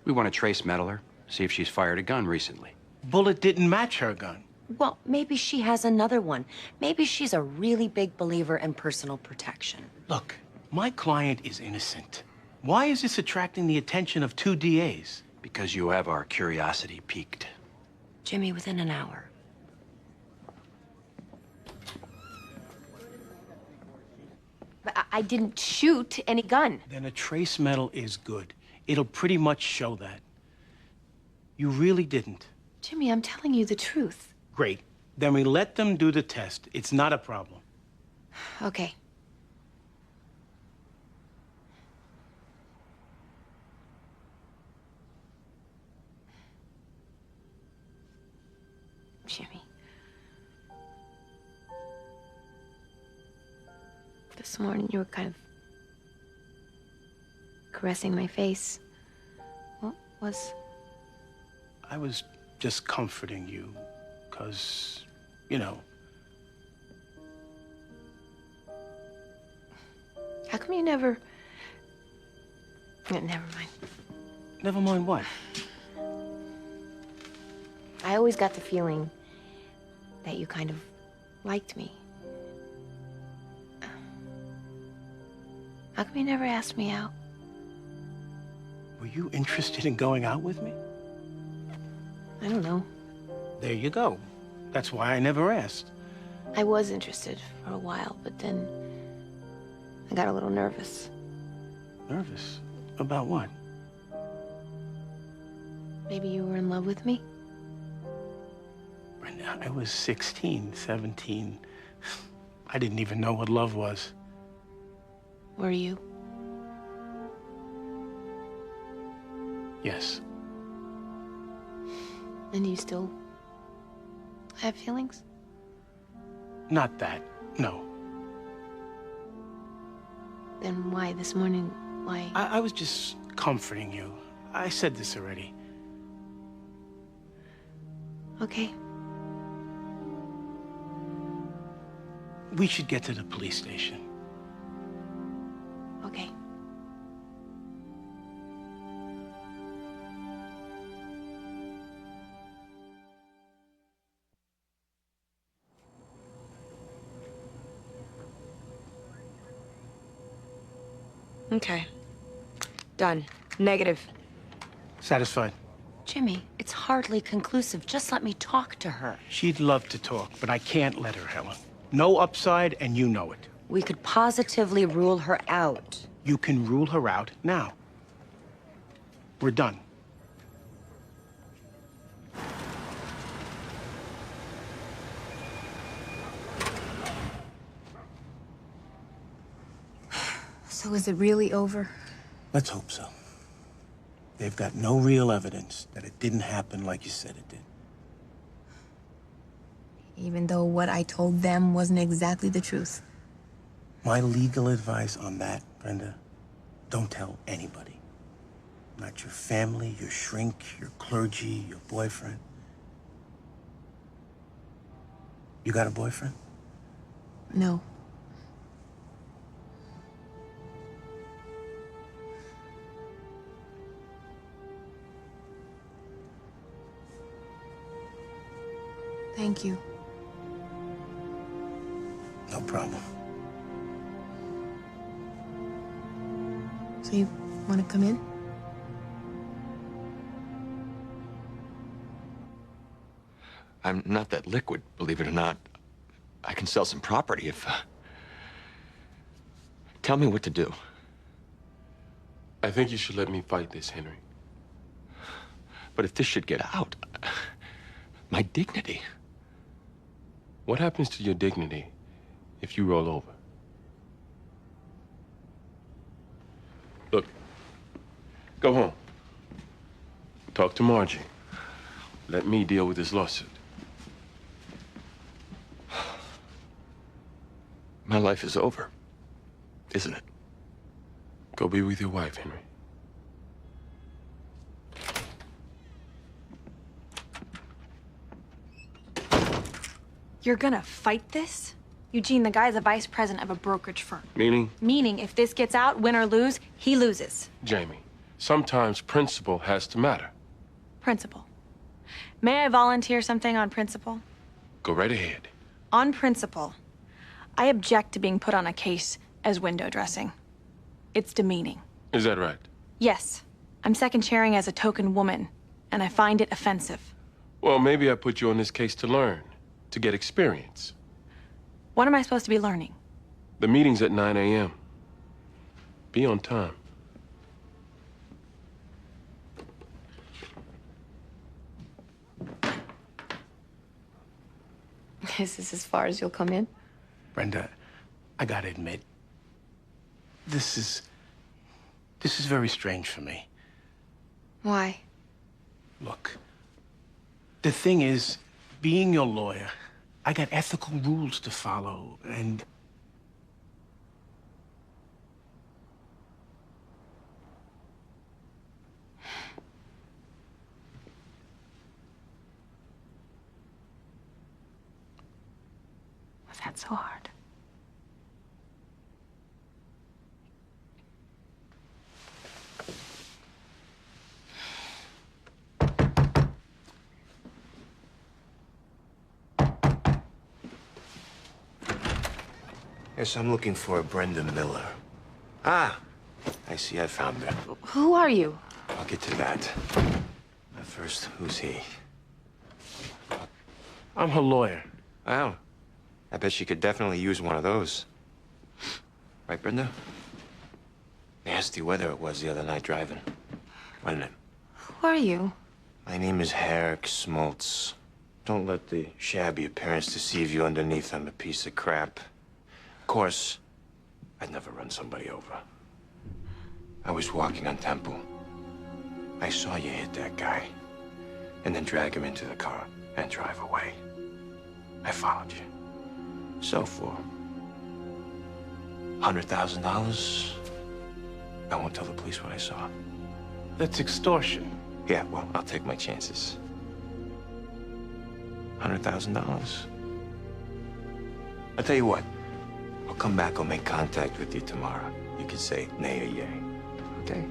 We want to trace Meddler, see if she's fired a gun recently. Bullet didn't match her gun. Well, maybe she has another one. Maybe she's a really big believer in personal protection. Look, my client is innocent. Why is this attracting the attention of 2 DAs? Because you have our curiosity piqued. Jimmy, within an hour. But I didn't shoot any gun. Then a trace metal is good. It'll pretty much show that. You really didn't. Jimmy, I'm telling you the truth. Great. Then we let them do the test. It's not a problem. Okay. Jimmy. This morning you were kind of caressing my face. What was? I was just comforting you, 'cause, you know. How come you never... Never mind. Never mind what? I always got the feeling that you kind of liked me. How come you never asked me out? Were you interested in going out with me? I don't know. There you go. That's why I never asked. I was interested for a while, but then I got a little nervous. Nervous? About what? Maybe you were in love with me? Brenda, I was 16, 17. I didn't even know what love was. Were you? Yes. And you still have feelings? Not that, no. Then why this morning? Why? I was just comforting you. I said this already. Okay. We should get to the police station. Okay. Okay. Done. Negative. Satisfied? Jimmy, it's hardly conclusive. Just let me talk to her. She'd love to talk, but I can't let her, Helen. No upside, and you know it. We could positively rule her out. You can rule her out now. We're done. So is it really over? Let's hope so. They've got no real evidence that it didn't happen like you said it did. Even though what I told them wasn't exactly the truth. My legal advice on that, Brenda, Don't tell anybody. Not your family, your shrink, your clergy, your boyfriend. You got a boyfriend? No. Thank you. No problem. So you want to come in? I'm not that liquid, believe it or not. I can sell some property if... Tell me what to do. I think you should let me fight this, Henry. But if this should get out, my dignity. What happens to your dignity if you roll over? Look, go home. Talk to Margie. Let me deal with this lawsuit. My life is over, isn't it? Go be with your wife, Henry. You're gonna fight this? Eugene, the guy's a vice president of a brokerage firm. Meaning? Meaning, if this gets out, win or lose, he loses. Jamie, sometimes principle has to matter. Principle. May I volunteer something on principle? Go right ahead. On principle, I object to being put on a case as window dressing. It's demeaning. Is that right? Yes, I'm second chairing as a token woman, and I find it offensive. Well, maybe I put you on this case to learn, to get experience. What am I supposed to be learning? The meeting's at 9 a.m. Be on time. Is this as far as you'll come in? Brenda, I gotta admit, this is very strange for me. Why? Look, the thing is, being your lawyer, I got ethical rules to follow, and... Was that so hard? Yes, I'm looking for a Brenda Miller. Ah, I see I found her. Who are you? I'll get to that. But first, who's he? I'm her lawyer. Well, I bet she could definitely use one of those. Right, Brenda? Nasty weather it was the other night driving, wasn't it? Who are you? My name is Herrick Smoltz. Don't let the shabby appearance deceive you underneath I'm a piece of crap. Of course, I'd never run somebody over. I was walking on Temple. I saw you hit that guy, and then drag him into the car and drive away. I followed you. So for $100,000, I won't tell the police what I saw. That's extortion. Yeah, well, I'll take my chances. $100,000. I'll tell you what. I'll come back, I'll make contact with you tomorrow. You can say nay or yay, okay?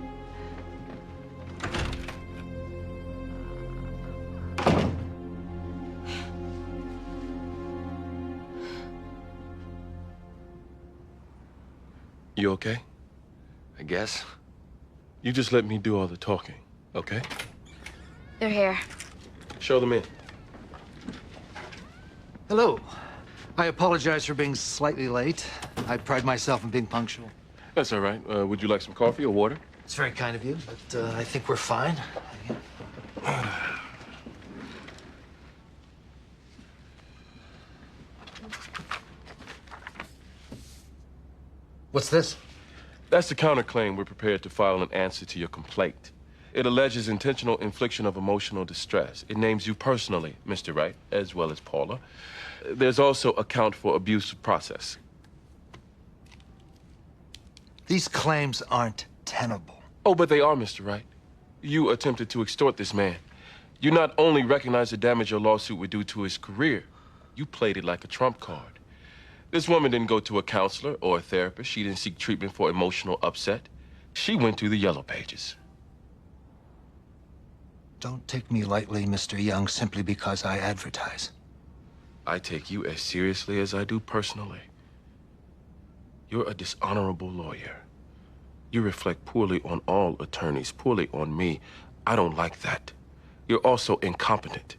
You okay? I guess. You just let me do all the talking, okay? They're here. Show them in. Hello. I apologize for being slightly late. I pride myself in being punctual. That's all right. Would you like some coffee or water? It's very kind of you, but I think we're fine. What's this? That's the counterclaim we're prepared to file in answer to your complaint. It alleges intentional infliction of emotional distress. It names you personally, Mr. Wright, as well as Paula. There's also a count for abuse of process. These claims aren't untenable. Oh, but they are, Mr. Wright. You attempted to extort this man. You not only recognize the damage your lawsuit would do to his career, you played it like a trump card. This woman didn't go to a counselor or a therapist. She didn't seek treatment for emotional upset. She went to the yellow pages. Don't take me lightly, Mr. Young, simply because I advertise. I take you as seriously as I do personally. You're a dishonorable lawyer. You reflect poorly on all attorneys, poorly on me. I don't like that. You're also incompetent.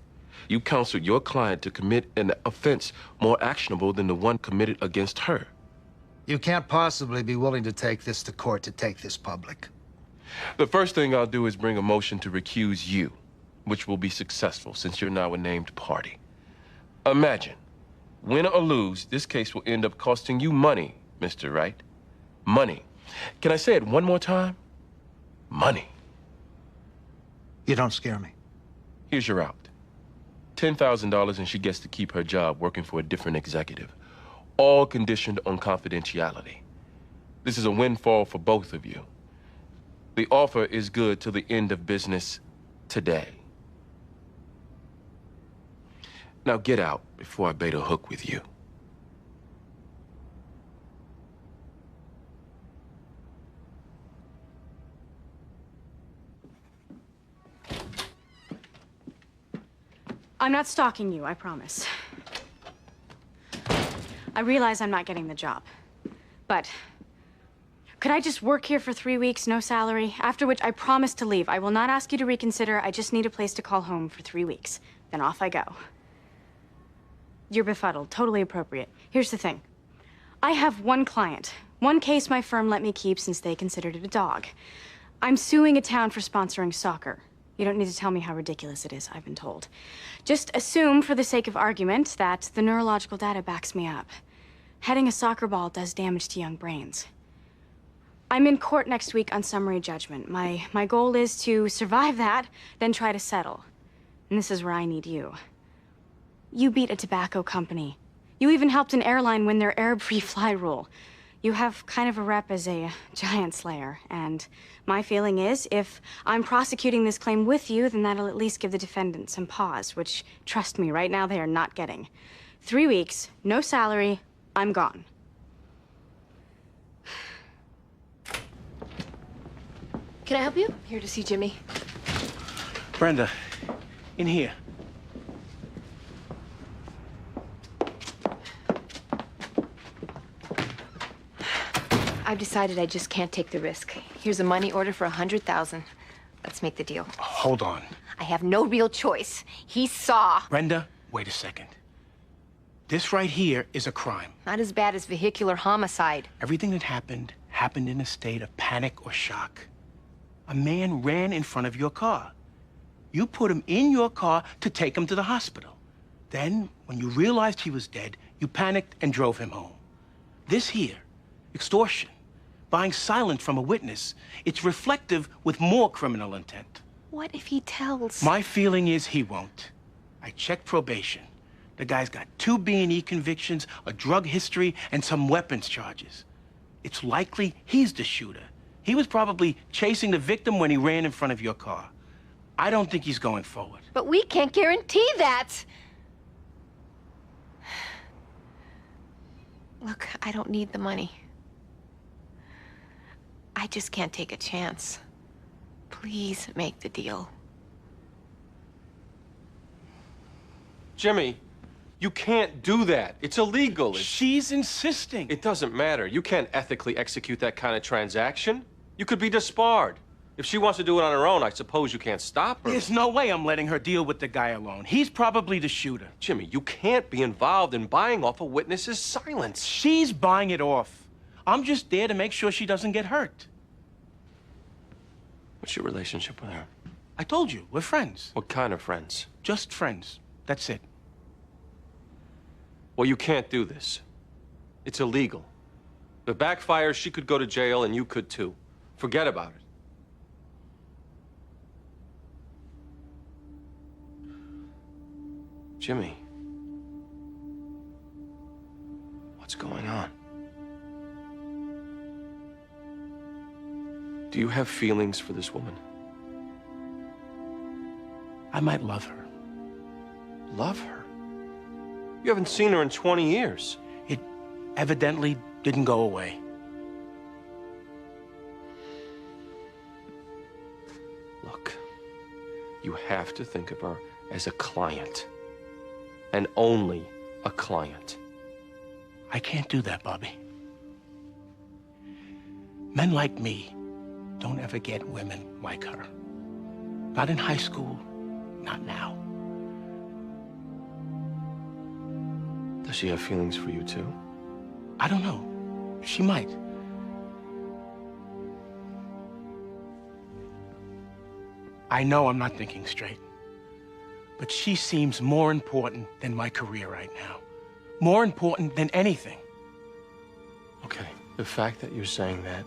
You counseled your client to commit an offense more actionable than the one committed against her. You can't possibly be willing to take this to court to take this public. The first thing I'll do is bring a motion to recuse you, which will be successful since you're now a named party. Imagine, win or lose, this case will end up costing you money, Mr. Wright. Money. Can I say it one more time? Money. You don't scare me. Here's your out. $10,000 and she gets to keep her job working for a different executive. All conditioned on confidentiality. This is a windfall for both of you. The offer is good till the end of business today. Now get out before I bait a hook with you. I'm not stalking you, I promise. I realize I'm not getting the job, but could I just work here for 3 weeks, no salary, after which I promise to leave. I will not ask you to reconsider. I just need a place to call home for 3 weeks. Then off I go. You're befuddled, totally appropriate. Here's the thing. I have one client, one case my firm let me keep since they considered it a dog. I'm suing a town for sponsoring soccer. You don't need to tell me how ridiculous it is, I've been told. Just assume, for the sake of argument, that the neurological data backs me up. Heading a soccer ball does damage to young brains. I'm in court next week on summary judgment. My goal is to survive that, then try to settle. And this is where I need you. You beat a tobacco company. You even helped an airline win their Arab-free fly rule. You have kind of a rep as a giant slayer, and my feeling is, if I'm prosecuting this claim with you, then that'll at least give the defendant some pause, which, trust me, right now they are not getting. 3 weeks, no salary, I'm gone. Can I help you? Here to see Jimmy. Brenda, in here. I've decided I just can't take the risk. Here's a money order for $100,000. Let's make the deal. Hold on. I have no real choice. He saw. Brenda, wait a second. This right here is a crime. Not as bad as vehicular homicide. Everything that happened in a state of panic or shock. A man ran in front of your car. You put him in your car to take him to the hospital. Then, when you realized he was dead, you panicked and drove him home. This here, extortion, buying silence from a witness, it's reflective with more criminal intent. What if he tells? My feeling is he won't. I checked probation. The guy's got 2 B&E convictions, a drug history, and some weapons charges. It's likely he's the shooter. He was probably chasing the victim when he ran in front of your car. I don't think he's going forward. But we can't guarantee that. Look, I don't need the money. I just can't take a chance. Please make the deal. Jimmy, you can't do that. It's illegal. She's insisting. It doesn't matter. You can't ethically execute that kind of transaction. You could be disbarred. If she wants to do it on her own, I suppose you can't stop her. There's no way I'm letting her deal with the guy alone. He's probably the shooter. Jimmy, you can't be involved in buying off a witness's silence. She's buying it off. I'm just there to make sure she doesn't get hurt. What's your relationship with her? I told you, we're friends. What kind of friends? Just friends. That's it. Well, you can't do this. It's illegal. If it backfires, she could go to jail and you could too. Forget about it. Jimmy. What's going on? Do you have feelings for this woman? I might love her. Love her? You haven't seen her in 20 years. It evidently didn't go away. Look, you have to think of her as a client. And only a client. I can't do that, Bobby. Men like me don't ever get women like her. Not in high school, not now. Does she have feelings for you too? I don't know. She might. I know I'm not thinking straight. But she seems more important than my career right now. More important than anything. Okay, the fact that you're saying that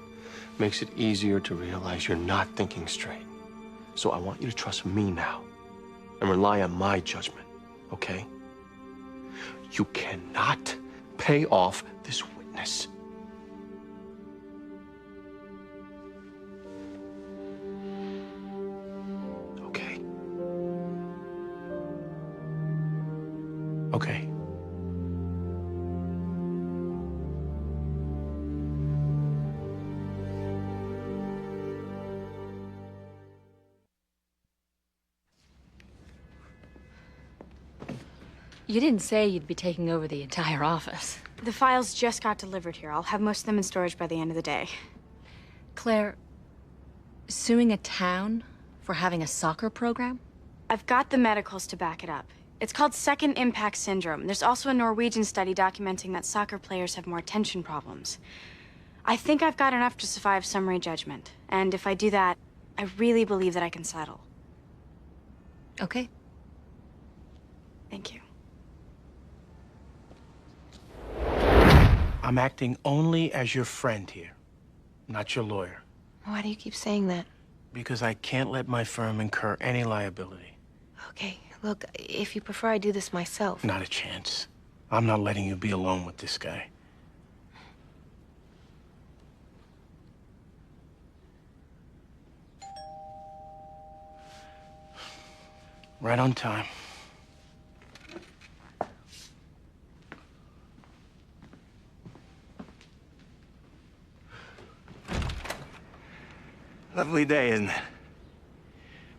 makes it easier to realize you're not thinking straight. So I want you to trust me now and rely on my judgment, okay? You cannot pay off this witness. Okay? Okay. You didn't say you'd be taking over the entire office. The files just got delivered here. I'll have most of them in storage by the end of the day. Claire, suing a town for having a soccer program? I've got the medicals to back it up. It's called second impact syndrome. There's also a Norwegian study documenting that soccer players have more attention problems. I think I've got enough to survive summary judgment. And if I do that, I really believe that I can settle. Okay. Thank you. I'm acting only as your friend here, not your lawyer. Why do you keep saying that? Because I can't let my firm incur any liability. Okay, look, if you prefer, I do this myself. Not a chance. I'm not letting you be alone with this guy. Right on time. Lovely day, isn't it?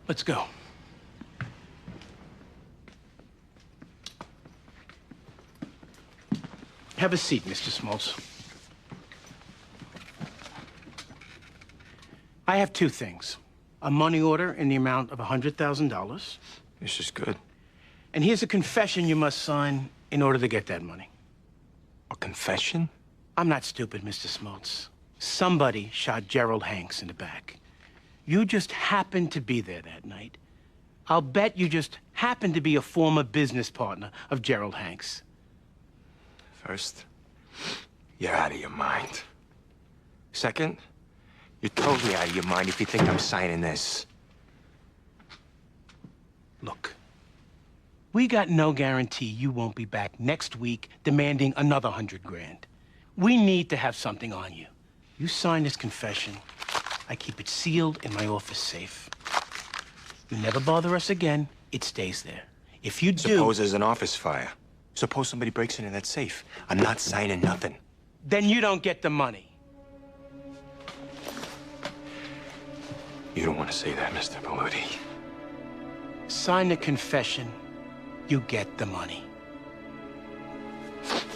Let's go. Have a seat, Mr. Smoltz. I have two things. A money order in the amount of $100,000. This is good. And here's a confession you must sign in order to get that money. A confession? I'm not stupid, Mr. Smoltz. Somebody shot Gerald Hanks in the back. You just happened to be there that night. I'll bet you just happened to be a former business partner of Gerald Hanks. First, you're out of your mind. Second, you're totally out of your mind if you think I'm signing this. Look, we got no guarantee you won't be back next week demanding another $100 grand. We need to have something on you. You sign this confession, I keep it sealed in my office safe. You never bother us again, it stays there. If you do... Suppose there's an office fire. Suppose somebody breaks into that safe. I'm not signing nothing. Then you don't get the money. You don't want to say that, Mr. Paludi. Sign the confession, you get the money.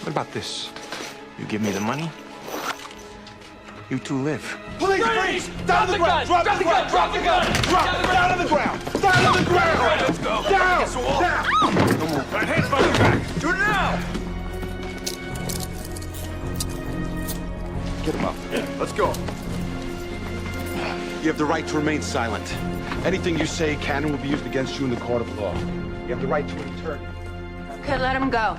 What about this? You give me the money, you two live. Police, freeze! Down on the ground! Drop the gun! Drop the gun! Drop it down on the ground! Down on the ground! All right, let's go. Down! Down! No move. Right, hands behind your back. Do it now! Get him up. Let's go. You have the right to remain silent. Anything you say can and will be used against you in the court of law. You have the right to an attorney. Okay, let him go.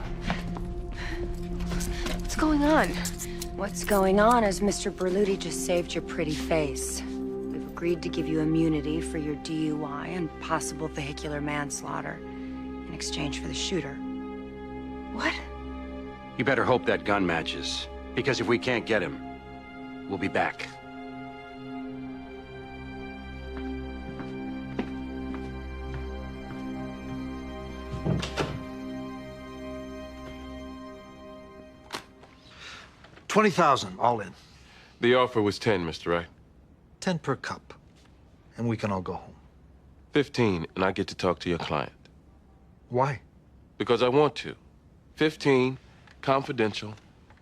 What's going on? What's going on is Mr. Berluti just saved your pretty face. We've agreed to give you immunity for your DUI and possible vehicular manslaughter in exchange for the shooter. What? You better hope that gun matches, because if we can't get him, we'll be back. $20,000, all in. The offer was 10, Mr. Wright. 10 per cup. And we can all go home. 15, and I get to talk to your client. Why? Because I want to. 15, confidential,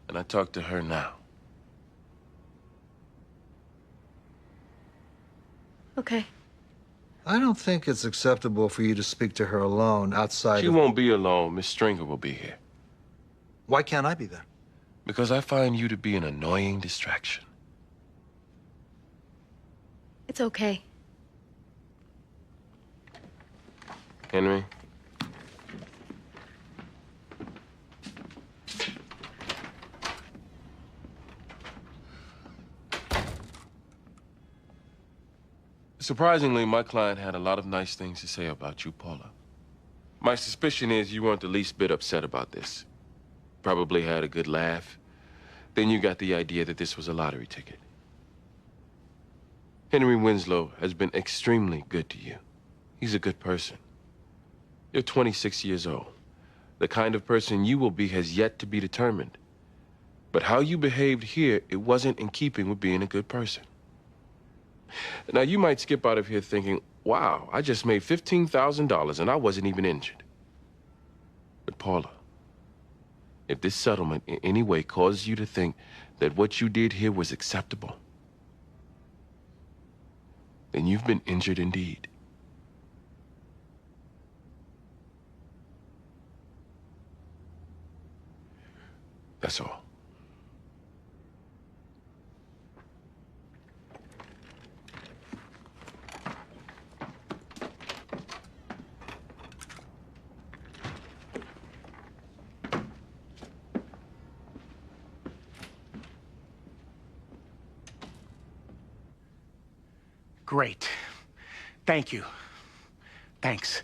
and I talk to her now. Okay. I don't think it's acceptable for you to speak to her alone outside She won't be alone. Miss Stringer will be here. Why can't I be there? Because I find you to be an annoying distraction. It's okay. Henry? Surprisingly, my client had a lot of nice things to say about you, Paula. My suspicion is you weren't the least bit upset about this. Probably had a good laugh. Then you got the idea that this was a lottery ticket. Henry Winslow has been extremely good to you. He's a good person. You're 26 years old. The kind of person you will be has yet to be determined. But how you behaved here, it wasn't in keeping with being a good person. Now, you might skip out of here thinking, wow, I just made $15,000 and I wasn't even injured. But Paula, if this settlement in any way causes you to think that what you did here was acceptable, then you've been injured indeed. That's all. Great. Thank you. Thanks.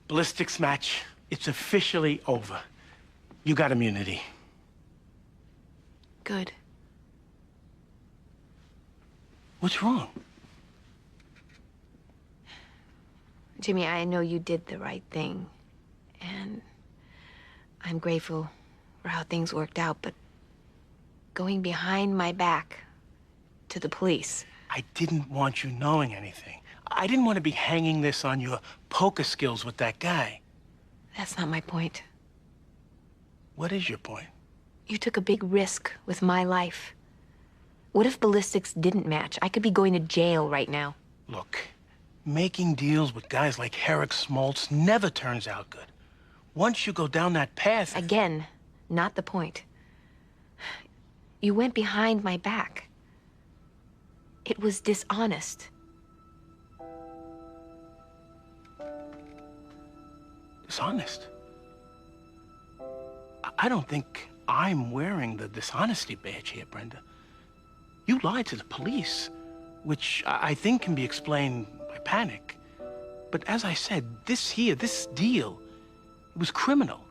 Ballistics match. It's officially over. You got immunity. Good. What's wrong? Jimmy, I know you did the right thing. And I'm grateful for how things worked out, but going behind my back to the police. I didn't want you knowing anything. I didn't want to be hanging this on your poker skills with that guy. That's not my point. What is your point? You took a big risk with my life. What if ballistics didn't match? I could be going to jail right now. Look, making deals with guys like Herrick Smoltz never turns out good. Once you go down that path... Again, not the point. You went behind my back. It was dishonest. Dishonest? I don't think I'm wearing the dishonesty badge here, Brenda. You lied to the police, which I think can be explained by panic. But as I said, this deal, it was criminal.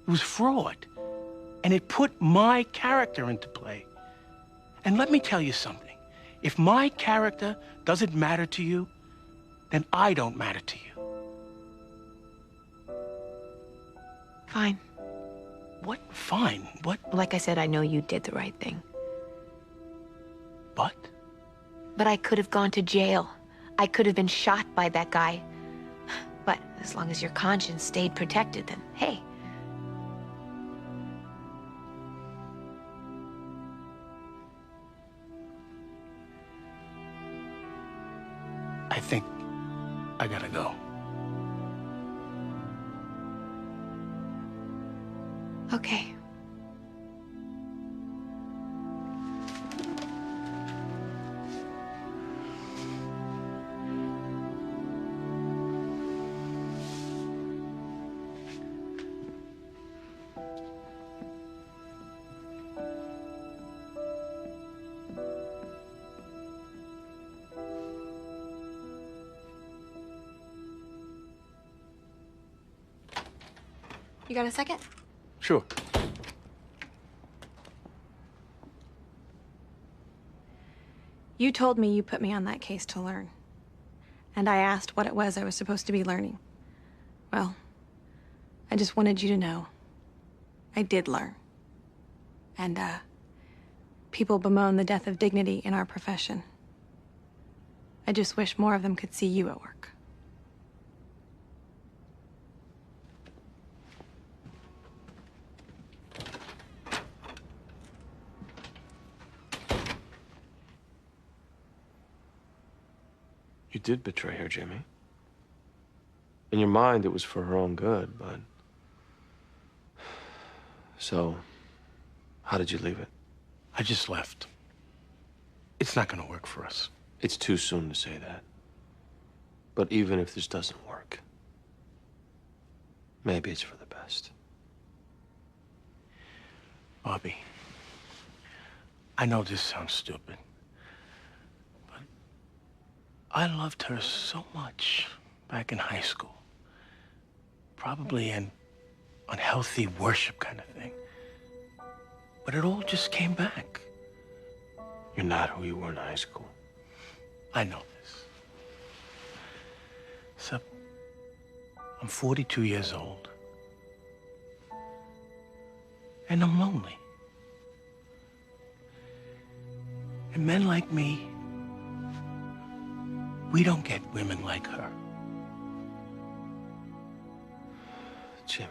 It was fraud. And it put my character into play. And let me tell you something. If my character doesn't matter to you, then I don't matter to you. Fine. What? Fine? What? Like I said, I know you did the right thing. But? But I could have gone to jail. I could have been shot by that guy. But as long as your conscience stayed protected, then hey. I think I gotta go. Okay. You got a second? Sure. You told me you put me on that case to learn. and I asked what it was I was supposed to be learning. Well, I just wanted you to know I did learn. And, people bemoan the death of dignity in our profession. I just wish more of them could see you at work. You did betray her, Jimmy. In your mind, it was for her own good, but... So, how did you leave it? I just left. It's not gonna work for us. It's too soon to say that. But even if this doesn't work, maybe it's for the best. Bobby, I know this sounds stupid, but I loved her so much back in high school. Probably an unhealthy worship kind of thing. But it all just came back. You're not who you were in high school. I know this. Except I'm 42 years old. And I'm lonely. And men like me, we don't get women like her. Jimmy,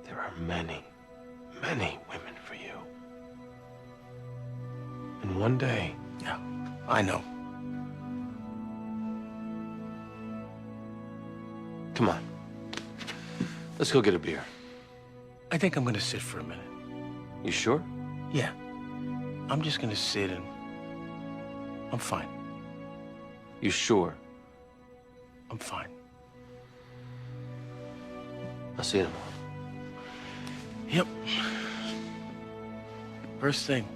there are many, many women for you. And one day... Yeah, I know. Come on. Let's go get a beer. I think I'm gonna sit for a minute. You sure? Yeah. I'm just gonna sit and... I'm fine. You sure? I'm fine. I'll see you tomorrow. Yep. First thing.